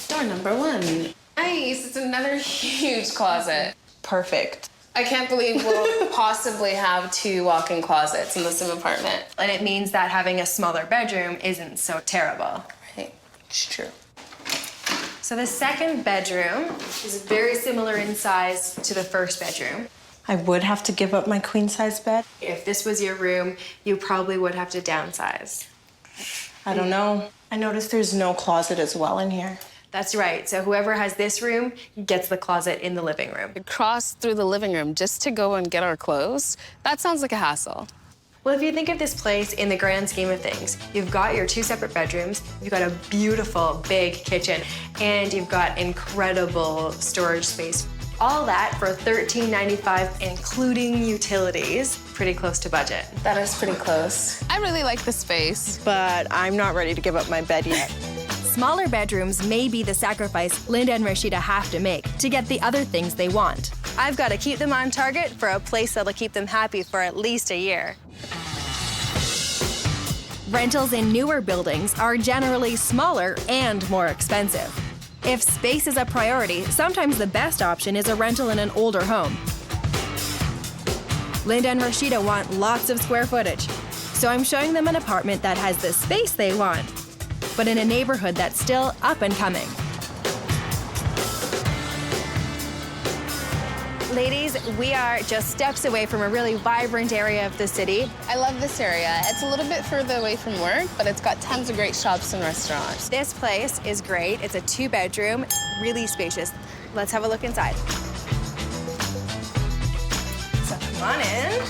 Speaker 9: Door number one. Nice, it's another huge closet.
Speaker 8: Perfect.
Speaker 9: I can't believe we'll possibly have 2 walk-in closets in the same apartment.
Speaker 2: And it means that having a smaller bedroom isn't so terrible.
Speaker 9: Right, it's true.
Speaker 2: So the second bedroom is very similar in size to the first bedroom.
Speaker 8: I would have to give up my queen-size bed.
Speaker 2: If this was your room, you probably would have to downsize.
Speaker 8: I don't know. I noticed there's no closet as well in here.
Speaker 2: That's right. So whoever has this room gets the closet in the living room.
Speaker 9: Cross through the living room just to go and get our clothes? That sounds like a hassle.
Speaker 2: Well, if you think of this place in the grand scheme of things, you've got your 2 separate bedrooms, you've got a beautiful big kitchen, and you've got incredible storage space. All that for $13.95, including utilities. Pretty close to budget.
Speaker 9: That is pretty close. I really like the space.
Speaker 8: But I'm not ready to give up my bed yet.
Speaker 5: Smaller bedrooms may be the sacrifice Linda and Rashida have to make to get the other things they want.
Speaker 2: I've got to keep them on target for a place that'll keep them happy for at least a year.
Speaker 5: Rentals in newer buildings are generally smaller and more expensive. If space is a priority, sometimes the best option is a rental in an older home. Linda and Rashida want lots of square footage, so I'm showing them an apartment that has the space they want, but in a neighborhood that's still up and coming.
Speaker 2: Ladies, we are just steps away from a really vibrant area of the city.
Speaker 9: I love this area. It's a little bit further away from work, but it's got tons of great shops and restaurants.
Speaker 2: This place is great. It's a 2-bedroom, really spacious. Let's have a look inside. So come on in.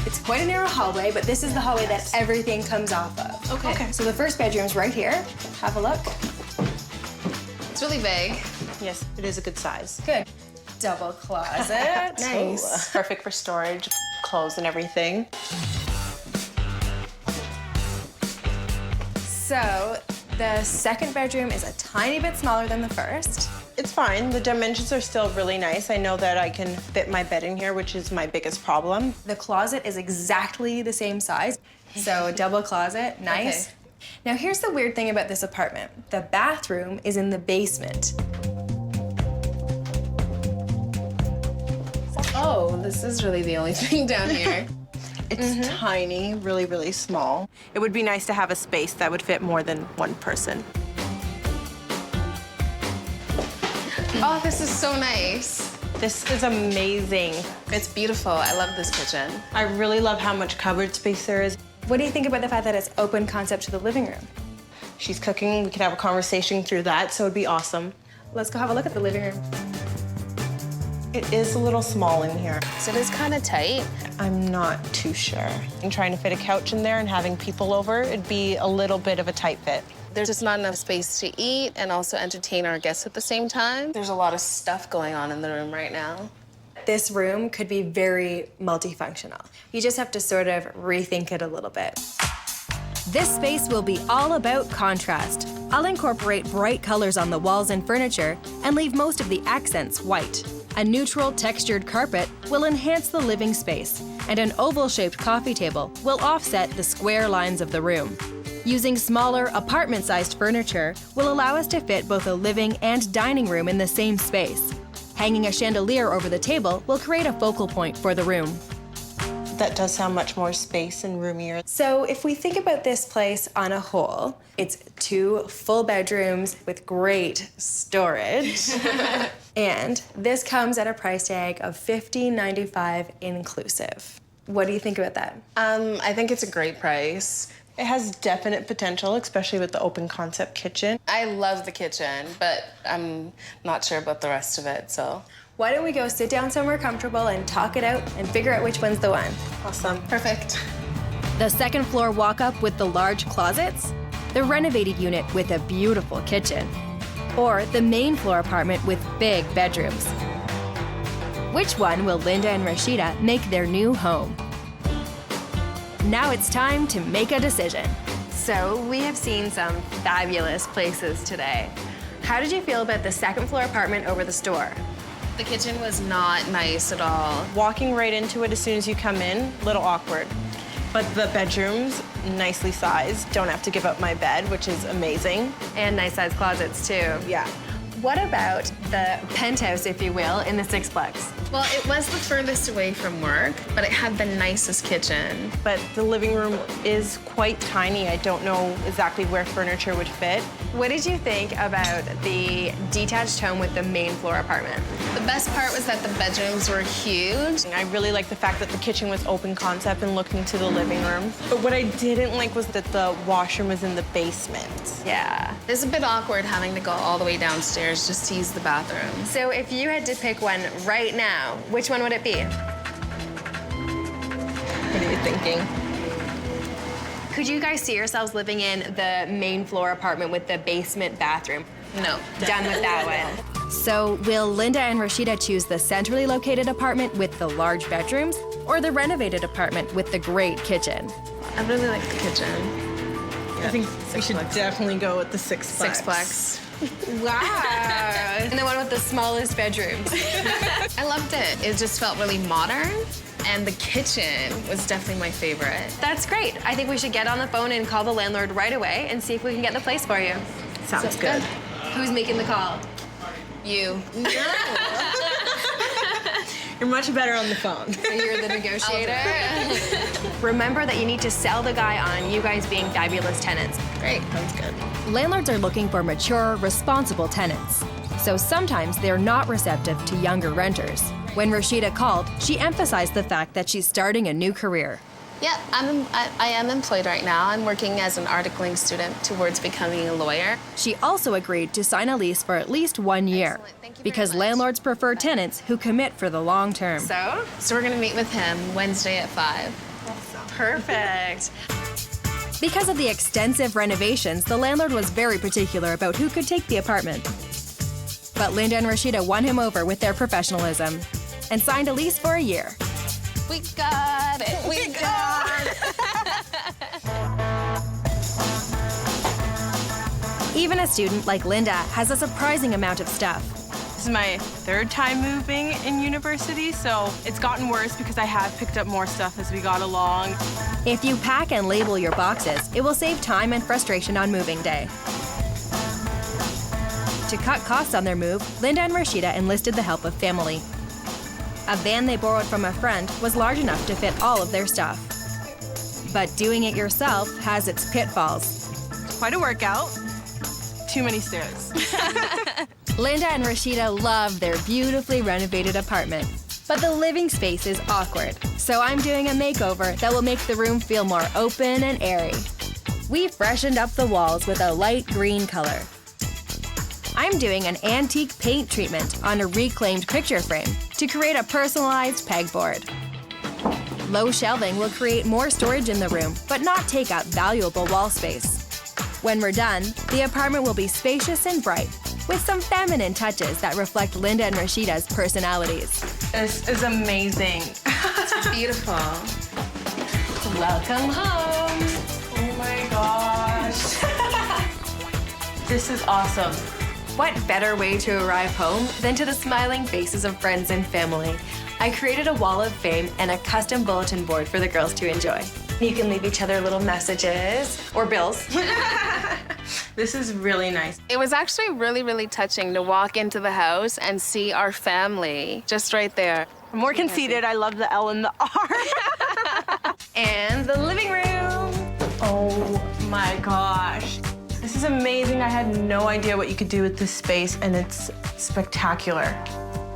Speaker 2: It's quite a narrow hallway, but this is the hallway that everything comes off of.
Speaker 9: Okay.
Speaker 2: So the first bedroom's right here. Have a look.
Speaker 9: It's really big.
Speaker 8: Yes, it is a good size.
Speaker 2: Good. Double closet.
Speaker 8: Nice. Perfect for storage, clothes and everything.
Speaker 2: So the second bedroom is a tiny bit smaller than the first.
Speaker 8: It's fine. The dimensions are still really nice. I know that I can fit my bed in here, which is my biggest problem.
Speaker 2: The closet is exactly the same size. So double closet, nice.
Speaker 9: Okay.
Speaker 2: Now here's the weird thing about this apartment. The bathroom is in the basement.
Speaker 9: Oh, this is really the only thing down here.
Speaker 8: It's tiny, really, really small. It would be nice to have a space that would fit more than one person.
Speaker 9: Oh, this is so nice.
Speaker 8: This is amazing.
Speaker 9: It's beautiful. I love this kitchen.
Speaker 8: I really love how much cupboard space there is.
Speaker 2: What do you think about the fact that it's open concept to the living room?
Speaker 8: She's cooking, we could have a conversation through that, so it'd be awesome.
Speaker 2: Let's go have a look at the living room.
Speaker 8: It is a little small in here.
Speaker 9: So it is kind of tight.
Speaker 8: I'm not too sure. And trying to fit a couch in there and having people over, it'd be a little bit of a tight fit.
Speaker 9: There's just not enough space to eat and also entertain our guests at the same time. There's a lot of stuff going on in the room right now.
Speaker 2: This room could be very multifunctional. You just have to sort of rethink it a little bit.
Speaker 5: This space will be all about contrast. I'll incorporate bright colors on the walls and furniture and leave most of the accents white. A neutral textured carpet will enhance the living space, and an oval-shaped coffee table will offset the square lines of the room. Using smaller, apartment-sized furniture will allow us to fit both a living and dining room in the same space. Hanging a chandelier over the table will create a focal point for the room.
Speaker 8: That does sound much more space and roomier.
Speaker 2: So if we think about this place on a whole, it's 2 full bedrooms with great storage. And this comes at a price tag of $50.95 inclusive. What do you think about that?
Speaker 9: I think it's a great price.
Speaker 8: It has definite potential, especially with the open concept kitchen.
Speaker 9: I love the kitchen, but I'm not sure about the rest of it, so.
Speaker 2: Why don't we go sit down somewhere comfortable and talk it out and figure out which one's the one?
Speaker 8: Awesome.
Speaker 9: Perfect.
Speaker 5: The second floor walk-up with the large closets, the renovated unit with a beautiful kitchen, or the main floor apartment with big bedrooms. Which one will Linda and Rashida make their new home? Now it's time to make a decision.
Speaker 2: So we have seen some fabulous places today. How did you feel about the second floor apartment over the store?
Speaker 9: The kitchen was not nice at all.
Speaker 8: Walking right into it as soon as you come in, a little awkward. But the bedrooms, nicely sized. Don't have to give up my bed, which is amazing.
Speaker 2: And nice sized closets too.
Speaker 8: Yeah.
Speaker 2: What about the penthouse, if you will, in the sixplex?
Speaker 9: Well, it was the furthest away from work, but it had the nicest kitchen.
Speaker 8: But the living room is quite tiny. I don't know exactly where furniture would fit.
Speaker 2: What did you think about the detached home with the main floor apartment?
Speaker 9: The best part was that the bedrooms were huge.
Speaker 8: I really liked the fact that the kitchen was open concept and looked into the living room. But what I didn't like was that the washroom was in the basement.
Speaker 2: Yeah.
Speaker 9: It's a bit awkward having to go all the way downstairs just to use the bathroom.
Speaker 2: So if you had to pick one right now, which one would it be?
Speaker 8: What are you thinking?
Speaker 2: Could you guys see yourselves living in the main floor apartment with the basement bathroom?
Speaker 9: No.
Speaker 2: Done with that one.
Speaker 5: So, will Linda and Rashida choose the centrally located apartment with the large bedrooms or the renovated apartment with the great kitchen?
Speaker 9: I really like the kitchen.
Speaker 8: I think we should definitely go with the sixplex.
Speaker 9: Sixplex.
Speaker 2: Wow. And the one with the smallest bedrooms.
Speaker 9: I loved it. It just felt really modern, and the kitchen was definitely my favorite.
Speaker 2: That's great. I think we should get on the phone and call the landlord right away and see if we can get the place for you.
Speaker 8: Sounds good.
Speaker 2: Who's making the call?
Speaker 9: You.
Speaker 8: You're much better on the phone.
Speaker 2: So you're the negotiator? Remember that you need to sell the guy on you guys being fabulous tenants.
Speaker 9: Great. Sounds good.
Speaker 5: Landlords are looking for mature, responsible tenants. So sometimes they're not receptive to younger renters. When Rashida called, she emphasized the fact that she's starting a new career.
Speaker 9: Yeah, I am employed right now. I'm working as an articling student towards becoming a lawyer.
Speaker 5: She also agreed to sign a lease for at least 1 year
Speaker 9: Excellent. Thank you very
Speaker 5: because
Speaker 9: much.
Speaker 5: landlords prefer tenants who commit for the long term.
Speaker 2: So?
Speaker 9: So we're gonna meet with him Wednesday at 5.
Speaker 2: Perfect.
Speaker 5: Because of the extensive renovations, the landlord was very particular about who could take the apartment. But Linda and Rashida won him over with their professionalism and signed a lease for a year.
Speaker 9: We got it. We got it.
Speaker 5: Even a student like Linda has a surprising amount of stuff.
Speaker 8: This is my 3rd time moving in university, so it's gotten worse because I have picked up more stuff as we got along.
Speaker 5: If you pack and label your boxes, it will save time and frustration on moving day. To cut costs on their move, Linda and Rashida enlisted the help of family. A van they borrowed from a friend was large enough to fit all of their stuff. But doing it yourself has its pitfalls.
Speaker 8: Quite a workout. Too many stairs.
Speaker 5: Linda and Rashida love their beautifully renovated apartment, but the living space is awkward. So I'm doing a makeover that will make the room feel more open and airy. We freshened up the walls with a light green color. I'm doing an antique paint treatment on a reclaimed picture frame to create a personalized pegboard. Low shelving will create more storage in the room, but not take up valuable wall space. When we're done, the apartment will be spacious and bright, with some feminine touches that reflect Linda and Rashida's personalities.
Speaker 8: This is amazing.
Speaker 9: It's beautiful.
Speaker 2: Welcome home.
Speaker 8: Oh my gosh. This is awesome.
Speaker 2: What better way to arrive home than to the smiling faces of friends and family? I created a wall of fame and a custom bulletin board for the girls to enjoy. You can leave each other little messages or bills.
Speaker 8: This is really nice.
Speaker 9: It was actually really, really touching to walk into the house and see our family just right there.
Speaker 8: I'm more conceited. I love the L and the R.
Speaker 2: And the living room.
Speaker 8: Oh my gosh. This is amazing. I had no idea what you could do with this space, and it's spectacular.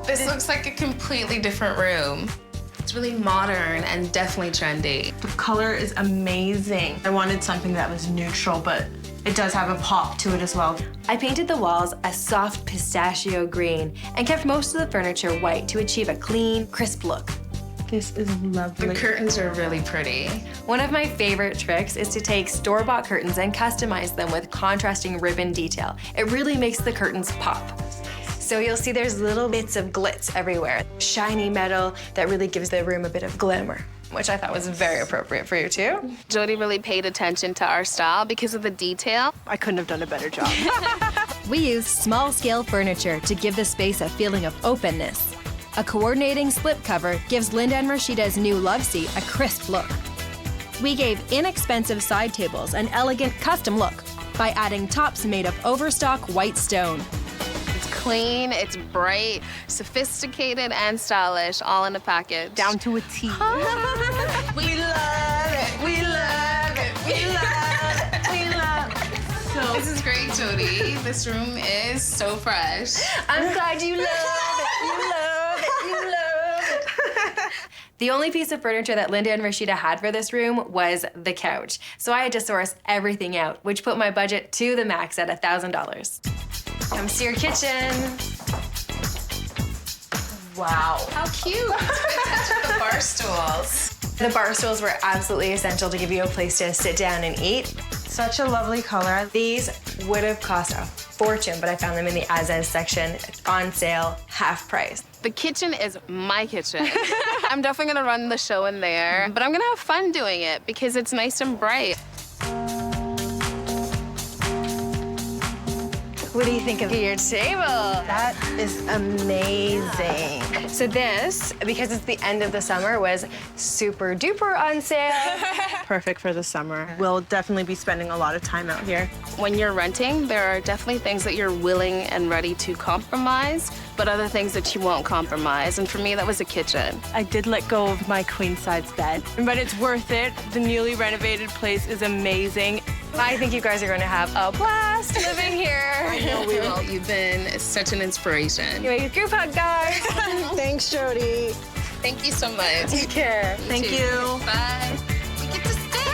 Speaker 9: This looks like a completely different room. It's really modern and definitely trendy.
Speaker 8: The color is amazing. I wanted something that was neutral, but it does have a pop to it as well.
Speaker 2: I painted the walls a soft pistachio green and kept most of the furniture white to achieve a clean, crisp look.
Speaker 8: This is lovely.
Speaker 9: The curtains are really pretty.
Speaker 2: One of my favorite tricks is to take store-bought curtains and customize them with contrasting ribbon detail. It really makes the curtains pop. So you'll see there's little bits of glitz everywhere. Shiny metal that really gives the room a bit of glamour, which I thought was very appropriate for you too.
Speaker 9: Jodi really paid attention to our style because of the detail.
Speaker 8: I couldn't have done a better job.
Speaker 5: We used small-scale furniture to give the space a feeling of openness. A coordinating slipcover gives Linda and Rashida's new love seat a crisp look. We gave inexpensive side tables an elegant custom look by adding tops made of overstock white stone.
Speaker 9: It's clean, it's bright, sophisticated, and stylish, all in a package.
Speaker 8: Down to a T.
Speaker 9: We love it. We love it. We love it. We love it. This is great, Jodi. This room is so fresh.
Speaker 2: I'm glad you love it. You love it. You love it. The only piece of furniture that Linda and Rashida had for this room was the couch. So I had to source everything out, which put my budget to the max at $1,000. Comes to your kitchen.
Speaker 8: Wow.
Speaker 9: How cute. The bar stools.
Speaker 2: The bar stools were absolutely essential to give you a place to sit down and eat.
Speaker 8: Such a lovely color.
Speaker 2: These would have cost a fortune, but I found them in the as-is section on sale, half price.
Speaker 9: The kitchen is my kitchen. I'm definitely gonna run the show in there, but I'm gonna have fun doing it because it's nice and bright.
Speaker 2: What do you think of your table?
Speaker 8: That is amazing.
Speaker 2: So this, because it's the end of the summer, was super duper on sale.
Speaker 8: Perfect for the summer. We'll definitely be spending a lot of time out here.
Speaker 9: When you're renting, there are definitely things that you're willing and ready to compromise, but other things that you won't compromise. And for me, that was a kitchen.
Speaker 8: I did let go of my queen-size bed, but it's worth it. The newly renovated place is amazing.
Speaker 2: I think you guys are going to have a blast living here.
Speaker 9: I know we will. You've been such an inspiration.
Speaker 2: Anyway, group hug, guys.
Speaker 8: Thanks, Jodi.
Speaker 9: Thank you so much.
Speaker 2: Take care.
Speaker 8: Thank you.
Speaker 9: Bye. We get to stay.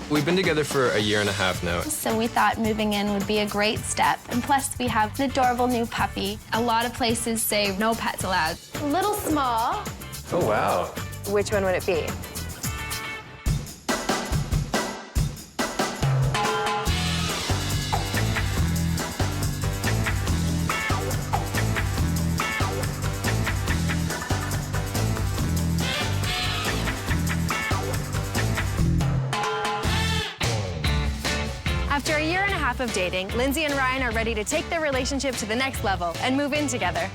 Speaker 10: We've been together for a year and a half now.
Speaker 6: So we thought moving in would be a great step. And plus, we have an adorable new puppy. A lot of places say no pets allowed. A little small.
Speaker 10: Oh, wow.
Speaker 2: Which one would it be?
Speaker 5: After a year and a half of dating, Lindsay and Ryan are ready to take their relationship to the next level and move in together.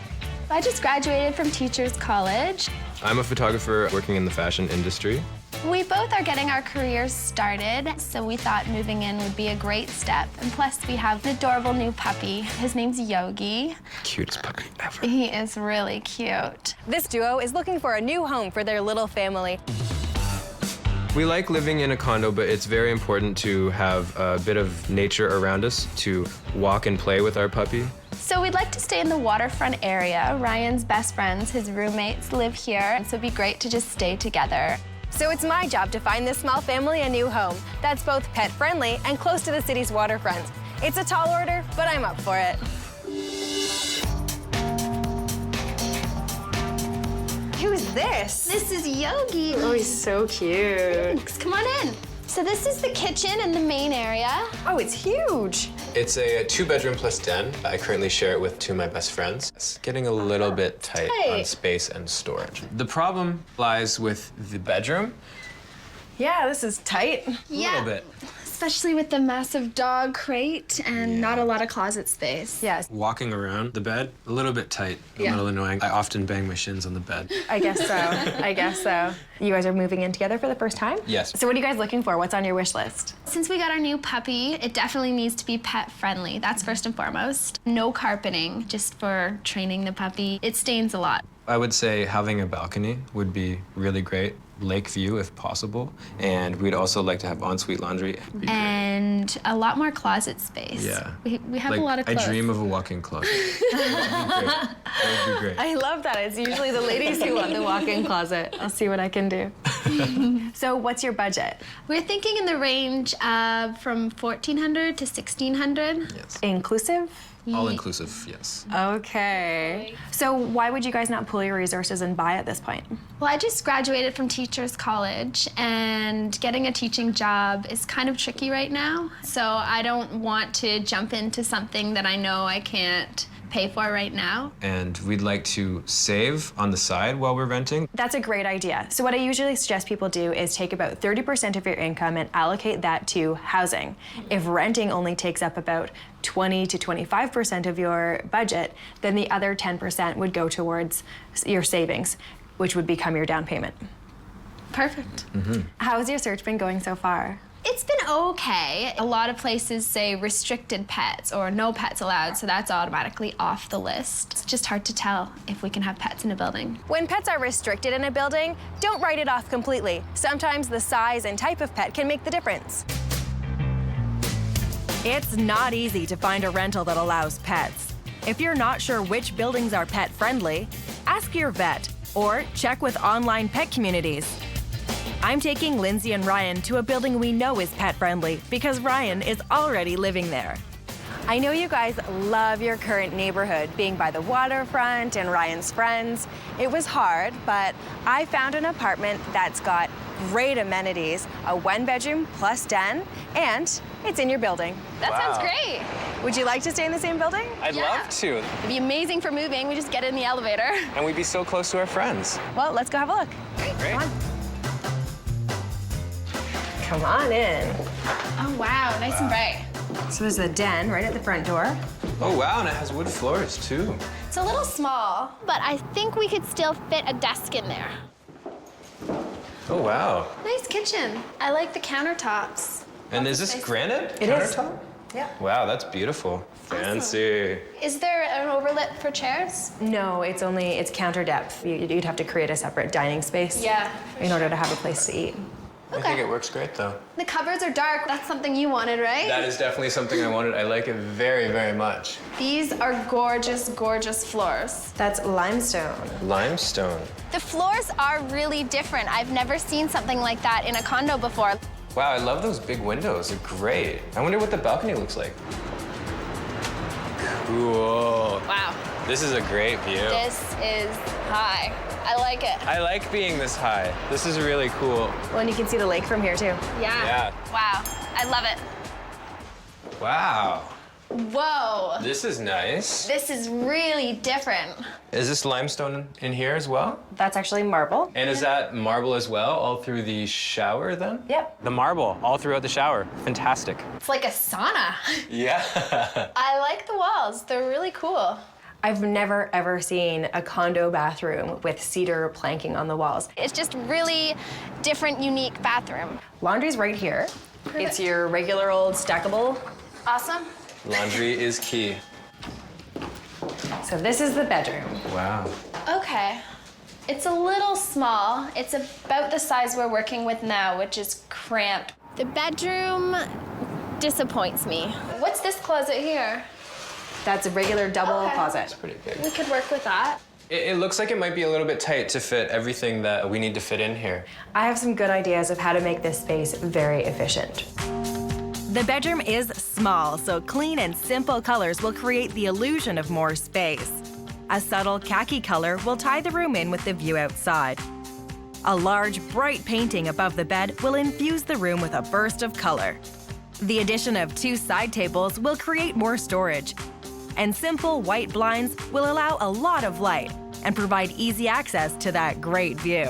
Speaker 6: I just graduated from Teachers College.
Speaker 10: I'm a photographer working in the fashion industry.
Speaker 6: We both are getting our careers started, so we thought moving in would be a great step. And plus, we have an adorable new puppy. His name's Yogi.
Speaker 10: Cutest puppy ever.
Speaker 6: He is really cute.
Speaker 5: This duo is looking for a new home for their little family.
Speaker 10: We like living in a condo, but it's very important to have a bit of nature around us to walk and play with our puppy.
Speaker 6: So we'd like to stay in the waterfront area. Ryan's best friends, his roommates, live here, and so it'd be great to just stay together.
Speaker 2: So it's my job to find this small family a new home that's both pet-friendly and close to the city's waterfront. It's a tall order, but I'm up for it. Who's this?
Speaker 6: This is Yogi.
Speaker 2: Oh, he's so cute.
Speaker 6: Thanks. Come on in. So this is the kitchen and the main area.
Speaker 2: Oh, it's huge.
Speaker 10: It's a 2-bedroom plus den. I currently share it with 2 of my best friends. It's getting a little bit tight on space and storage. The problem lies with the bedroom.
Speaker 2: Yeah, this is tight.
Speaker 10: A little bit.
Speaker 6: Especially with the massive dog crate and not a lot of closet space.
Speaker 2: Yes.
Speaker 10: Walking around the bed, a little bit tight, a little annoying. I often bang my shins on the bed.
Speaker 2: I guess so. I guess so. You guys are moving in together for the first time?
Speaker 10: Yes.
Speaker 2: So what are you guys looking for? What's on your wish list?
Speaker 6: Since we got our new puppy, it definitely needs to be pet friendly. That's first and foremost. No carpeting, just for training the puppy. It stains a lot.
Speaker 10: I would say having a balcony would be really great. Lake view if possible. And we'd also like to have ensuite laundry.
Speaker 6: And a lot more closet space.
Speaker 10: Yeah.
Speaker 6: We have a lot of clothes.
Speaker 10: I dream of a walk-in closet. That would be great.
Speaker 2: I love that. It's usually the ladies who want the walk-in closet. I'll see what I can do. So what's your budget?
Speaker 6: We're thinking in the range of from $1,400 to $1,600.
Speaker 10: Yes.
Speaker 2: Inclusive?
Speaker 10: All inclusive, yes.
Speaker 2: Okay. So why would you guys not pool your resources and buy at this point?
Speaker 6: Well, I just graduated from Teachers College, and getting a teaching job is kind of tricky right now. So I don't want to jump into something that I know I can't pay for right now.
Speaker 10: And we'd like to save on the side while we're renting.
Speaker 2: That's a great idea. So what I usually suggest people do is take about 30% of your income and allocate that to housing. If renting only takes up about 20 to 25% of your budget, then the other 10% would go towards your savings, which would become your down payment.
Speaker 6: Perfect.
Speaker 2: How's your search been going so far?
Speaker 6: It's been okay. A lot of places say restricted pets or no pets allowed, so that's automatically off the list. It's just hard to tell if we can have pets in a building.
Speaker 2: When pets are restricted in a building, don't write it off completely. Sometimes the size and type of pet can make the difference. It's not easy to find a rental that allows pets. If you're not sure which buildings are pet-friendly, ask your vet or check with online pet communities. I'm taking Lindsay and Ryan to a building we know is pet-friendly because Ryan is already living there. I know you guys love your current neighborhood, being by the waterfront and Ryan's friends. It was hard, but I found an apartment that's got great amenities, a 1-bedroom plus den, and it's in your building.
Speaker 6: That sounds great.
Speaker 2: Would you like to stay in the same building?
Speaker 3: I'd love to.
Speaker 6: It'd be amazing for moving. We just get in the elevator.
Speaker 3: And we'd be so close to our friends.
Speaker 2: Well, let's go have a look.
Speaker 3: Great.
Speaker 2: Come on in.
Speaker 6: Oh, wow, nice and bright.
Speaker 2: So there's a den right at the front door.
Speaker 10: Oh, wow, and it has wood floors, too.
Speaker 6: It's a little small, but I think we could still fit a desk in there.
Speaker 10: Oh, wow.
Speaker 6: Nice kitchen. I like the countertops.
Speaker 10: And is this granite
Speaker 2: It is.
Speaker 10: countertop?
Speaker 2: Yeah.
Speaker 10: Wow, that's beautiful. Fancy.
Speaker 6: Is there an overlip for chairs?
Speaker 2: No, it's counter depth. You'd have to create a separate dining space in order to have a place to eat.
Speaker 10: I think it works great, though.
Speaker 6: The cupboards are dark. That's something you wanted, right?
Speaker 10: That is definitely something I wanted. I like it very, very much.
Speaker 6: These are gorgeous, gorgeous floors.
Speaker 2: That's limestone.
Speaker 10: Limestone.
Speaker 6: The floors are really different. I've never seen something like that in a condo before.
Speaker 10: Wow, I love those big windows. They're great. I wonder what the balcony looks like. Cool.
Speaker 6: Wow.
Speaker 10: This is a great view.
Speaker 6: This is high. I like it.
Speaker 10: I like being this high. This is really cool.
Speaker 2: Well, and you can see the lake from here, too.
Speaker 6: Yeah. Wow. I love it.
Speaker 10: Wow.
Speaker 6: Whoa.
Speaker 10: This is nice.
Speaker 6: This is really different.
Speaker 10: Is this limestone in here as well?
Speaker 2: That's actually marble.
Speaker 10: And is that marble as well, all through the shower then?
Speaker 2: Yep.
Speaker 10: The marble, all throughout the shower. Fantastic.
Speaker 6: It's like a sauna.
Speaker 10: Yeah.
Speaker 6: I like the walls. They're really cool.
Speaker 2: I've never, ever seen a condo bathroom with cedar planking on the walls.
Speaker 6: It's just really different, unique bathroom.
Speaker 2: Laundry's right here. It's your regular old stackable.
Speaker 6: Awesome.
Speaker 10: Laundry is key.
Speaker 2: So this is the bedroom.
Speaker 10: Wow.
Speaker 6: Okay. It's a little small. It's about the size we're working with now, which is cramped. The bedroom disappoints me. What's this closet here?
Speaker 2: That's a regular double closet.
Speaker 10: Pretty big.
Speaker 6: We could work with that.
Speaker 10: It looks like it might be a little bit tight to fit everything that we need to fit in here.
Speaker 5: I have some good ideas of how to make this space very efficient. The bedroom is small, so clean and simple colors will create the illusion of more space. A subtle khaki color will tie the room in with the view outside. A large, bright painting above the bed will infuse the room with a burst of color. The addition of 2 side tables will create more storage. And simple white blinds will allow a lot of light and provide easy access to that great view.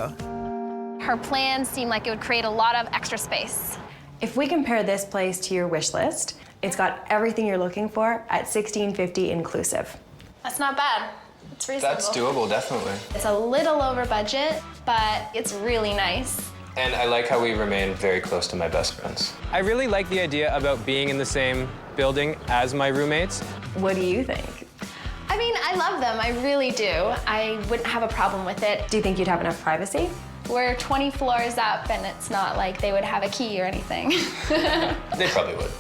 Speaker 6: Her plans seem like it would create a lot of extra space.
Speaker 5: If we compare this place to your wish list, it's got everything you're looking for at $1,650 inclusive.
Speaker 6: That's not bad. It's reasonable.
Speaker 10: That's doable, definitely.
Speaker 6: It's a little over budget, but it's really nice.
Speaker 10: And I like how we remain very close to my best friends. I really like the idea about being in the same building as my roommates.
Speaker 5: What do you think?
Speaker 6: I mean, I love them, I really do. I wouldn't have a problem with it.
Speaker 5: Do you think you'd have enough privacy?
Speaker 6: We're 20 floors up, and it's not like they would have a key or anything.
Speaker 10: They probably would.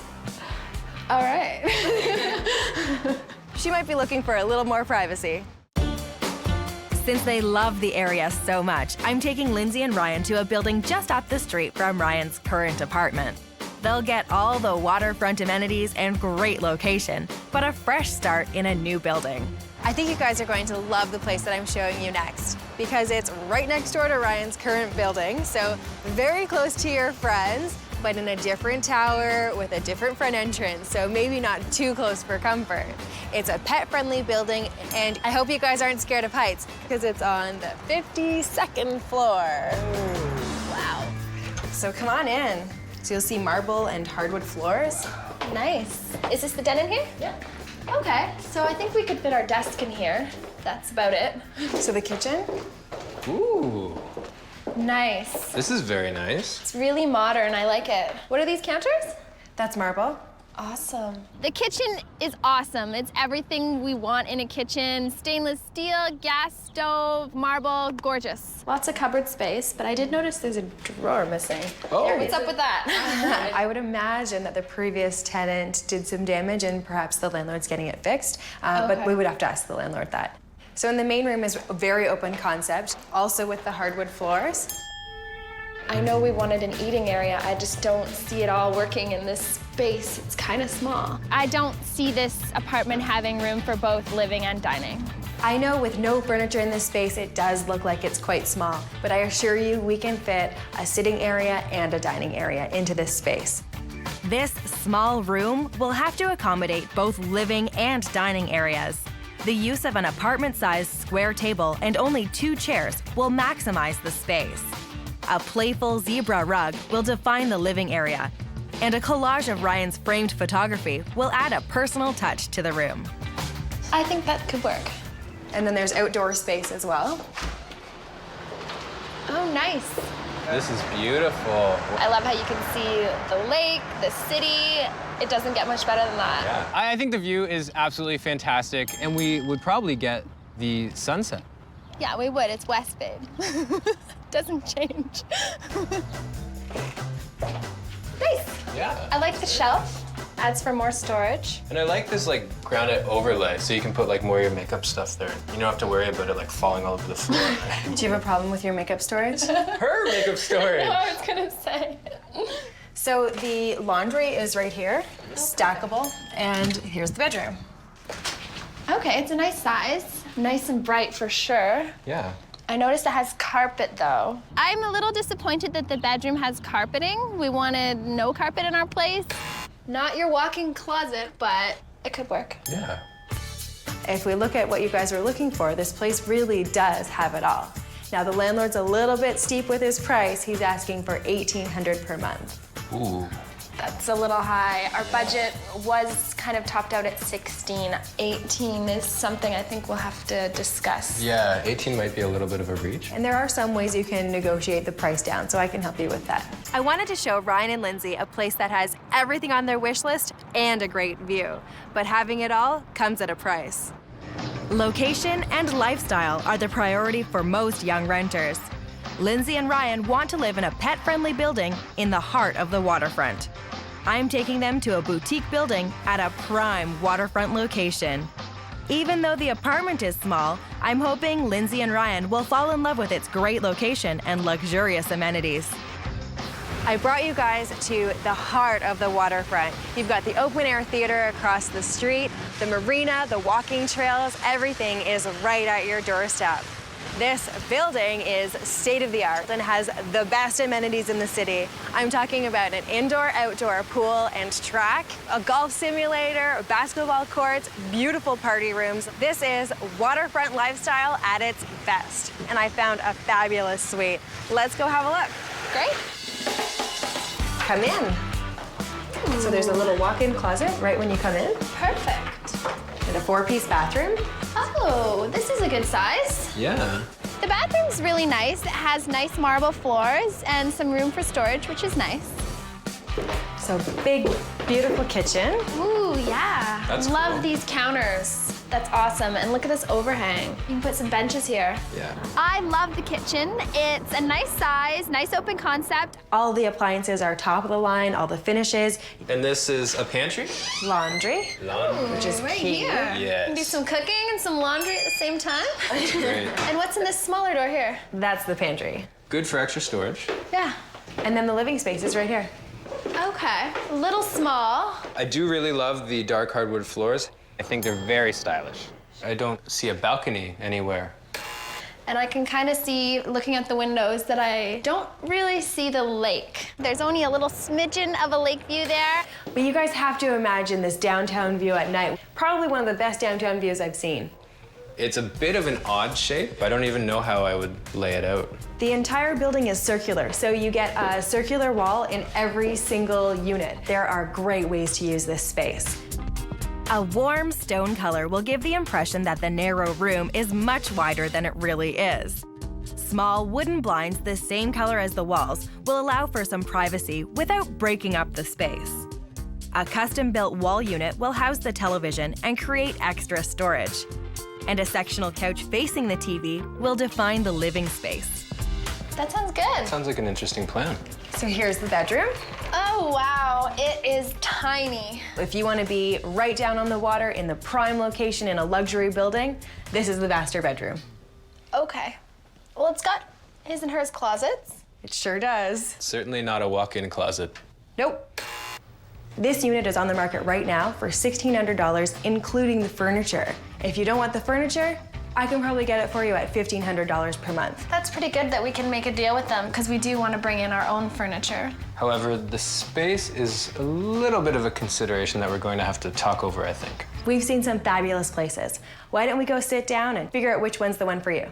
Speaker 6: All right.
Speaker 2: She might be looking for a little more privacy.
Speaker 5: Since they love the area so much, I'm taking Lindsay and Ryan to a building just up the street from Ryan's current apartment. They'll get all the waterfront amenities and great location, but a fresh start in a new building.
Speaker 2: I think you guys are going to love the place that I'm showing you next because it's right next door to Ryan's current building, so very close to your friends, but in a different tower with a different front entrance, so maybe not too close for comfort. It's a pet-friendly building, and I hope you guys aren't scared of heights because it's on the 52nd floor. Ooh, wow.
Speaker 5: So come on in. So you'll see marble and hardwood floors.
Speaker 6: Nice. Is this the den in here? Yeah. Okay, so I think we could fit our desk in here. That's about it.
Speaker 5: So the kitchen?
Speaker 10: Ooh,
Speaker 6: Nice.
Speaker 10: this is very nice.
Speaker 6: It's really modern, I like it. What are these counters?
Speaker 5: That's marble.
Speaker 6: Awesome. The kitchen is awesome. It's everything we want in a kitchen. Stainless steel, gas stove, marble, gorgeous. Lots of cupboard space, but I did notice there's a drawer missing.
Speaker 10: Oh.
Speaker 6: What's up with that?
Speaker 5: I would imagine that the previous tenant did some damage and perhaps the landlord's getting it fixed, but we would have to ask the landlord that. So in the main room is a very open concept, also with the hardwood floors.
Speaker 6: I know we wanted an eating area. I just don't see it all working in this space. It's kind of small. I don't see this apartment having room for both living and dining.
Speaker 5: I know with no furniture in this space, it does look like it's quite small, but I assure you we can fit a sitting area and a dining area into this space. This small room will have to accommodate both living and dining areas. The use of an apartment-sized square table and only 2 chairs will maximize the space. A playful zebra rug will define the living area, and a collage of Ryan's framed photography will add a personal touch to the room.
Speaker 6: I think that could work.
Speaker 5: And then there's outdoor space as well.
Speaker 6: Oh, nice.
Speaker 10: This is beautiful.
Speaker 6: I love how you can see the lake, the city. It doesn't get much better than that.
Speaker 10: Yeah. I think the view is absolutely fantastic, and we would probably get the sunset.
Speaker 6: Yeah, we would. It's west, babe. Doesn't change. Nice.
Speaker 10: Yeah.
Speaker 6: I like the shelf. Adds for more storage.
Speaker 10: And I like this like granite overlay, so you can put like more of your makeup stuff there. You don't have to worry about it like falling all over the floor.
Speaker 5: Do you have a problem with your makeup storage?
Speaker 10: Her makeup storage.
Speaker 6: No, I was gonna say.
Speaker 5: So the laundry is right here, stackable, and here's the bedroom.
Speaker 6: Okay, it's a nice size. Nice and bright for sure.
Speaker 10: Yeah.
Speaker 6: I noticed it has carpet though. I'm a little disappointed that the bedroom has carpeting. We wanted no carpet in our place. Not your walk-in closet, but it could work.
Speaker 10: Yeah.
Speaker 5: If we look at what you guys are looking for, this place really does have it all. Now the landlord's a little bit steep with his price. He's asking for $1,800 per month.
Speaker 10: Ooh.
Speaker 6: That's a little high. Our budget was kind of topped out at 16. 18 is something I think we'll have to discuss.
Speaker 10: Yeah, 18 might be a little bit of a reach.
Speaker 5: And there are some ways you can negotiate the price down, so I can help you with that.
Speaker 2: I wanted to show Ryan and Lindsay a place that has everything on their wish list and a great view. But having it all comes at a price.
Speaker 5: Location and lifestyle are the priority for most young renters. Lindsay and Ryan want to live in a pet-friendly building in the heart of the waterfront. I'm taking them to a boutique building at a prime waterfront location. Even though the apartment is small, I'm hoping Lindsay and Ryan will fall in love with its great location and luxurious amenities.
Speaker 2: I brought you guys to the heart of the waterfront. You've got the open air theater across the street, the marina, the walking trails, everything is right at your doorstep. This building is state-of-the-art and has the best amenities in the city. I'm talking about an indoor-outdoor pool and track, a golf simulator, basketball courts, beautiful party rooms. This is waterfront lifestyle at its best. And I found a fabulous suite. Let's go have a look.
Speaker 6: Great.
Speaker 2: Come in. So there's a little walk-in closet right when you come in,
Speaker 6: Perfect.
Speaker 2: and a 4-piece bathroom.
Speaker 6: Oh, this is a good size.
Speaker 10: Yeah.
Speaker 6: The bathroom's really nice. It has nice marble floors and some room for storage, which is nice.
Speaker 2: So big, beautiful kitchen.
Speaker 6: Ooh, yeah.
Speaker 10: That's
Speaker 6: Love
Speaker 10: cool.
Speaker 6: these counters. That's awesome. And look at this overhang. You can put some benches here.
Speaker 10: Yeah.
Speaker 6: I love the kitchen. It's a nice size, nice open concept.
Speaker 2: All the appliances are top of the line, all the finishes.
Speaker 10: And this is a pantry?
Speaker 2: Laundry,
Speaker 10: Laundry.
Speaker 2: which is
Speaker 6: Right
Speaker 2: key.
Speaker 6: here.
Speaker 10: Yes.
Speaker 6: You can do some cooking and some laundry at the same time.
Speaker 10: Great.
Speaker 6: And what's in this smaller door here?
Speaker 2: That's the pantry.
Speaker 10: Good for extra storage.
Speaker 6: Yeah.
Speaker 2: And then the living space is right here.
Speaker 6: Okay. A little small.
Speaker 10: I do really love the dark hardwood floors. I think they're very stylish. I don't see a balcony anywhere.
Speaker 6: And I can kind of see, looking at the windows, that I don't really see the lake. There's only a little smidgen of a lake view there.
Speaker 2: But you guys have to imagine this downtown view at night. Probably one of the best downtown views I've seen.
Speaker 10: It's a bit of an odd shape. I don't even know how I would lay it out.
Speaker 2: The entire building is circular, so you get a circular wall in every single unit. There are great ways to use this space.
Speaker 5: A warm stone color will give the impression that the narrow room is much wider than it really is. Small wooden blinds the same color as the walls will allow for some privacy without breaking up the space. A custom-built wall unit will house the television and create extra storage. And a sectional couch facing the TV will define the living space.
Speaker 6: That sounds good.
Speaker 10: Sounds like an interesting plan.
Speaker 2: So here's the bedroom.
Speaker 6: Oh, wow. It is tiny.
Speaker 2: If you want to be right down on the water in the prime location in a luxury building, this is the master bedroom.
Speaker 6: Okay. Well, it's got his and hers closets.
Speaker 2: It sure does.
Speaker 10: Certainly not a walk-in closet.
Speaker 2: Nope. This unit is on the market right now for $1,600, including the furniture. If you don't want the furniture, I can probably get it for you at $1,500 per month.
Speaker 6: That's pretty good that we can make a deal with them, because we do want to bring in our own furniture.
Speaker 10: However, the space is a little bit of a consideration that we're going to have to talk over, I think.
Speaker 2: We've seen some fabulous places. Why don't we go sit down and figure out which one's the one for you?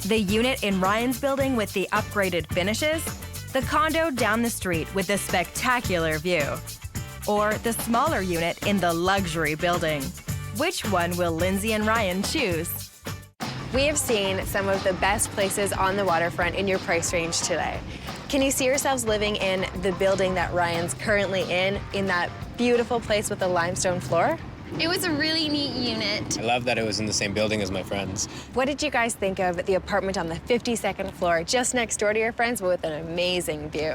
Speaker 5: The unit in Ryan's building with the upgraded finishes, the condo down the street with the spectacular view, or the smaller unit in the luxury building. Which one will Lindsay and Ryan choose?
Speaker 2: We have seen some of the best places on the waterfront in your price range today. Can you see yourselves living in the building that Ryan's currently in that beautiful place with the limestone floor?
Speaker 6: It was a really neat unit.
Speaker 10: I love that it was in the same building as my friends.
Speaker 2: What did you guys think of the apartment on the 52nd floor, just next door to your friends, but with an amazing view?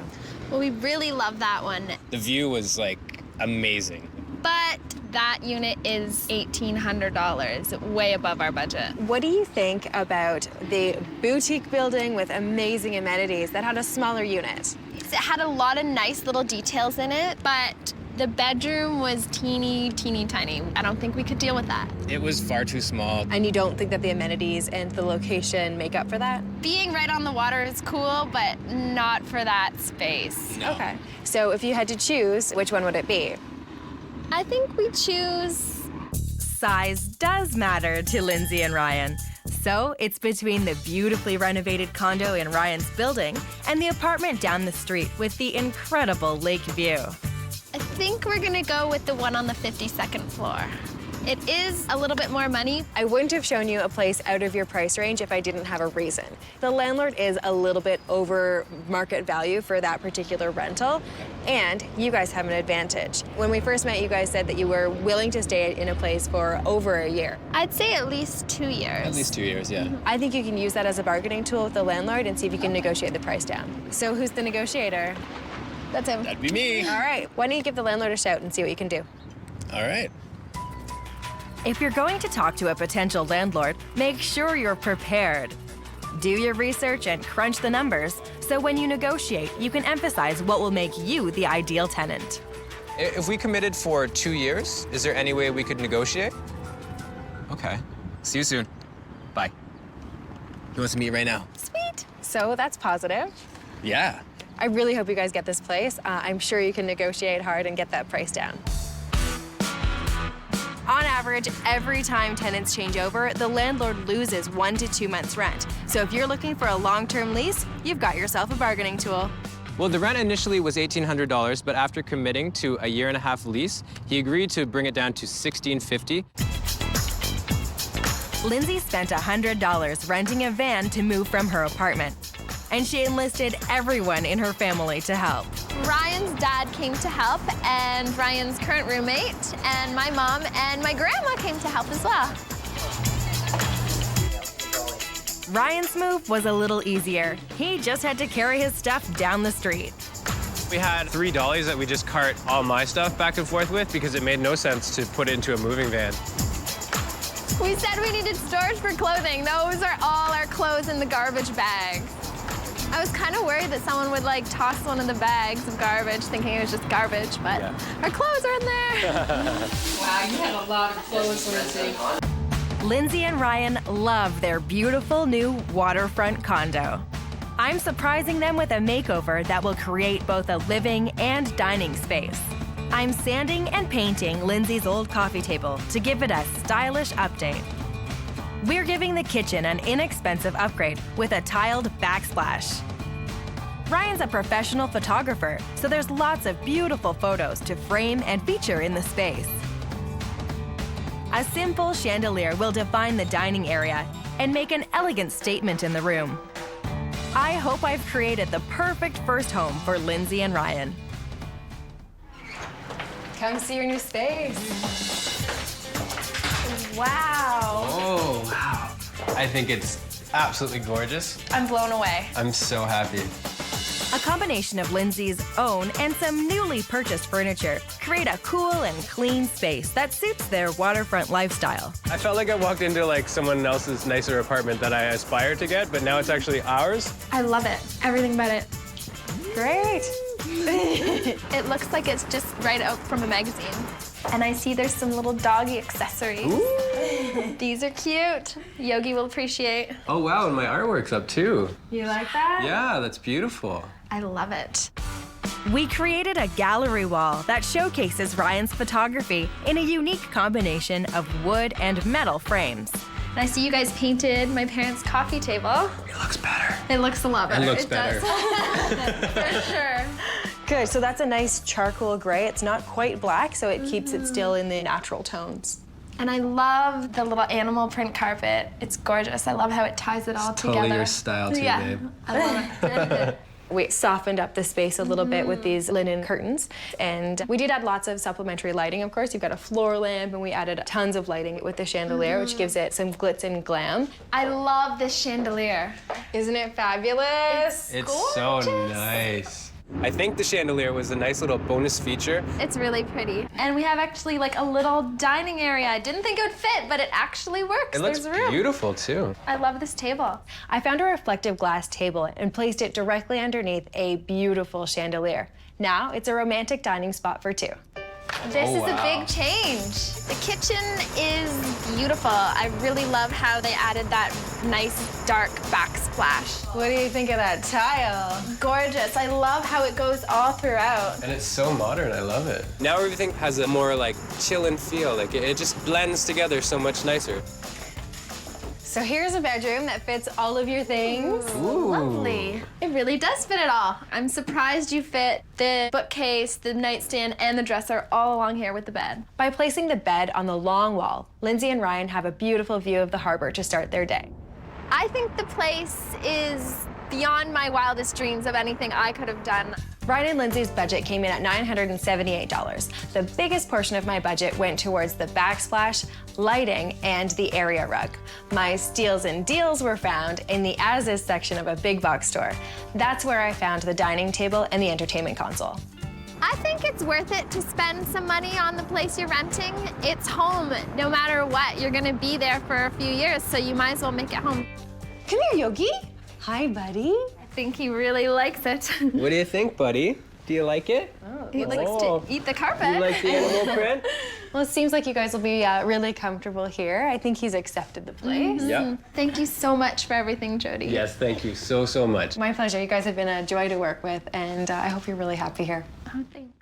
Speaker 6: Well, we really love that one.
Speaker 10: The view was, like, amazing.
Speaker 6: But that unit is $1,800, way above our budget.
Speaker 2: What do you think about the boutique building with amazing amenities that had a smaller unit?
Speaker 6: It had a lot of nice little details in it, but the bedroom was teeny, teeny tiny. I don't think we could deal with that.
Speaker 10: It was far too small.
Speaker 2: And you don't think that the amenities and the location make up for that?
Speaker 6: Being right on the water is cool, but not for that space.
Speaker 10: No.
Speaker 2: Okay. So if you had to choose, which one would it be?
Speaker 6: I think we choose...
Speaker 5: Size does matter to Lindsay and Ryan. So it's between the beautifully renovated condo in Ryan's building and the apartment down the street with the incredible lake view.
Speaker 6: I think we're gonna go with the one on the 52nd floor. It is a little bit more money.
Speaker 2: I wouldn't have shown you a place out of your price range if I didn't have a reason. The landlord is a little bit over market value for that particular rental, and you guys have an advantage. When we first met, you guys said that you were willing to stay in a place for over a year.
Speaker 6: I'd say at least 2 years.
Speaker 10: At least 2 years, yeah.
Speaker 2: I think you can use that as a bargaining tool with the landlord and see if you can negotiate the price down. So who's the negotiator?
Speaker 6: That's him.
Speaker 10: That'd be me.
Speaker 2: All right, why don't you give the landlord a shout and see what you can do?
Speaker 10: All right.
Speaker 5: If you're going to talk to a potential landlord, make sure you're prepared. Do your research and crunch the numbers, so when you negotiate, you can emphasize what will make you the ideal tenant.
Speaker 10: If we committed for 2 years, is there any way we could negotiate? Okay. See you soon. Bye. He wants to meet right now.
Speaker 2: Sweet. So that's positive.
Speaker 10: Yeah.
Speaker 2: I really hope you guys get this place. I'm sure you can negotiate hard and get that price down. On average, every time tenants change over, the landlord loses 1 to 2 months' rent. So if you're looking for a long-term lease, you've got yourself a bargaining tool.
Speaker 10: Well, the rent initially was $1,800, but after committing to a 1.5-year lease, he agreed to bring it down to $1,650.
Speaker 5: Lindsay spent $100 renting a van to move from her apartment. And she enlisted everyone in her family to help.
Speaker 6: Ryan's dad came to help, and Ryan's current roommate, and my mom and my grandma came to help as well.
Speaker 5: Ryan's move was a little easier. He just had to carry his stuff down the street.
Speaker 10: We had 3 dollies that we just cart all my stuff back and forth with because it made no sense to put it into a moving van.
Speaker 6: We said we needed storage for clothing. Those are all our clothes in the garbage bag. I was kind of worried that someone would like toss one of the bags of garbage thinking it was just garbage, but our clothes are in there.
Speaker 9: Wow, you had a lot of clothes, Lindsay.
Speaker 5: Lindsay and Ryan love their beautiful new waterfront condo. I'm surprising them with a makeover that will create both a living and dining space. I'm sanding and painting Lindsay's old coffee table to give it a stylish update. We're giving the kitchen an inexpensive upgrade with a tiled backsplash. Ryan's a professional photographer, so there's lots of beautiful photos to frame and feature in the space. A simple chandelier will define the dining area and make an elegant statement in the room. I hope I've created the perfect first home for Lindsay and Ryan.
Speaker 2: Come see your new space. Wow.
Speaker 10: Oh, wow. I think it's absolutely gorgeous.
Speaker 2: I'm blown away.
Speaker 10: I'm so happy.
Speaker 5: A combination of Lindsay's own and some newly purchased furniture create a cool and clean space that suits their waterfront lifestyle.
Speaker 10: I felt like I walked into like someone else's nicer apartment that I aspired to get, but now it's actually ours.
Speaker 6: I love it. Everything about it.
Speaker 2: Great.
Speaker 6: It looks like it's just right out from a magazine. And I see there's some little doggy accessories.
Speaker 10: Ooh.
Speaker 6: These are cute. Yogi will appreciate.
Speaker 10: Oh, wow, and my artwork's up too.
Speaker 2: You like that?
Speaker 10: Yeah, that's beautiful.
Speaker 6: I love it.
Speaker 5: We created a gallery wall that showcases Ryan's photography in a unique combination of wood and metal frames.
Speaker 6: And I see you guys painted my parents' coffee table.
Speaker 10: It looks better.
Speaker 6: It looks a lot better.
Speaker 10: It looks better.
Speaker 6: Does. For sure.
Speaker 2: Good, so that's a nice charcoal gray. It's not quite black, so it keeps it still in the natural tones.
Speaker 6: And I love the little animal print carpet. It's gorgeous. I love how it ties it all together.
Speaker 10: Totally your style too,
Speaker 6: yeah,
Speaker 10: babe.
Speaker 6: I love it.
Speaker 2: We softened up the space a little bit with these linen curtains. And we did add lots of supplementary lighting, of course. You've got a floor lamp, and we added tons of lighting with the chandelier, which gives it some glitz and glam.
Speaker 6: I love this chandelier.
Speaker 2: Isn't it fabulous?
Speaker 10: It's so nice. I think the chandelier was a nice little bonus feature.
Speaker 6: It's really pretty. And we have actually like a little dining area. I didn't think it would fit, but it actually works.
Speaker 10: It looks
Speaker 6: There's room.
Speaker 10: beautiful too.
Speaker 6: I love this table.
Speaker 2: I found a reflective glass table and placed it directly underneath a beautiful chandelier. Now it's a romantic dining spot for two.
Speaker 6: This is a
Speaker 10: wow.
Speaker 6: big change. The kitchen is beautiful. I really love how they added that nice dark backsplash.
Speaker 2: What do you think of that tile?
Speaker 6: Gorgeous. I love how it goes all throughout.
Speaker 10: And it's so modern, I love it. Now everything has a more like chillin' feel. Like it just blends together so much nicer.
Speaker 2: So here's a bedroom that fits all of your things.
Speaker 10: Ooh.
Speaker 6: Lovely. It really does fit it all. I'm surprised you fit the bookcase, the nightstand, and the dresser all along here with the bed.
Speaker 2: By placing the bed on the long wall, Lindsay and Ryan have a beautiful view of the harbor to start their day.
Speaker 6: I think the place is beyond my wildest dreams of anything I could have done.
Speaker 2: Ryan and Lindsay's budget came in at $978. The biggest portion of my budget went towards the backsplash, lighting, and the area rug. My steals and deals were found in the as-is section of a big box store. That's where I found the dining table and the entertainment console.
Speaker 6: I think it's worth it to spend some money on the place you're renting. It's home, no matter what. You're gonna be there for a few years, so you might as well make it home.
Speaker 11: Come here, Yogi. Hi, buddy.
Speaker 6: I think he really likes it.
Speaker 12: What do you think, buddy? Do you like it?
Speaker 6: He likes to eat the carpet.
Speaker 12: You like the animal print?
Speaker 11: Well, it seems like you guys will be really comfortable here. I think he's accepted the place.
Speaker 12: Yeah.
Speaker 6: Thank you so much for everything, Jodi.
Speaker 12: Yes, thank you so, so much.
Speaker 11: My pleasure. You guys have been a joy to work with, and I hope you're really happy here.
Speaker 6: Oh, thanks.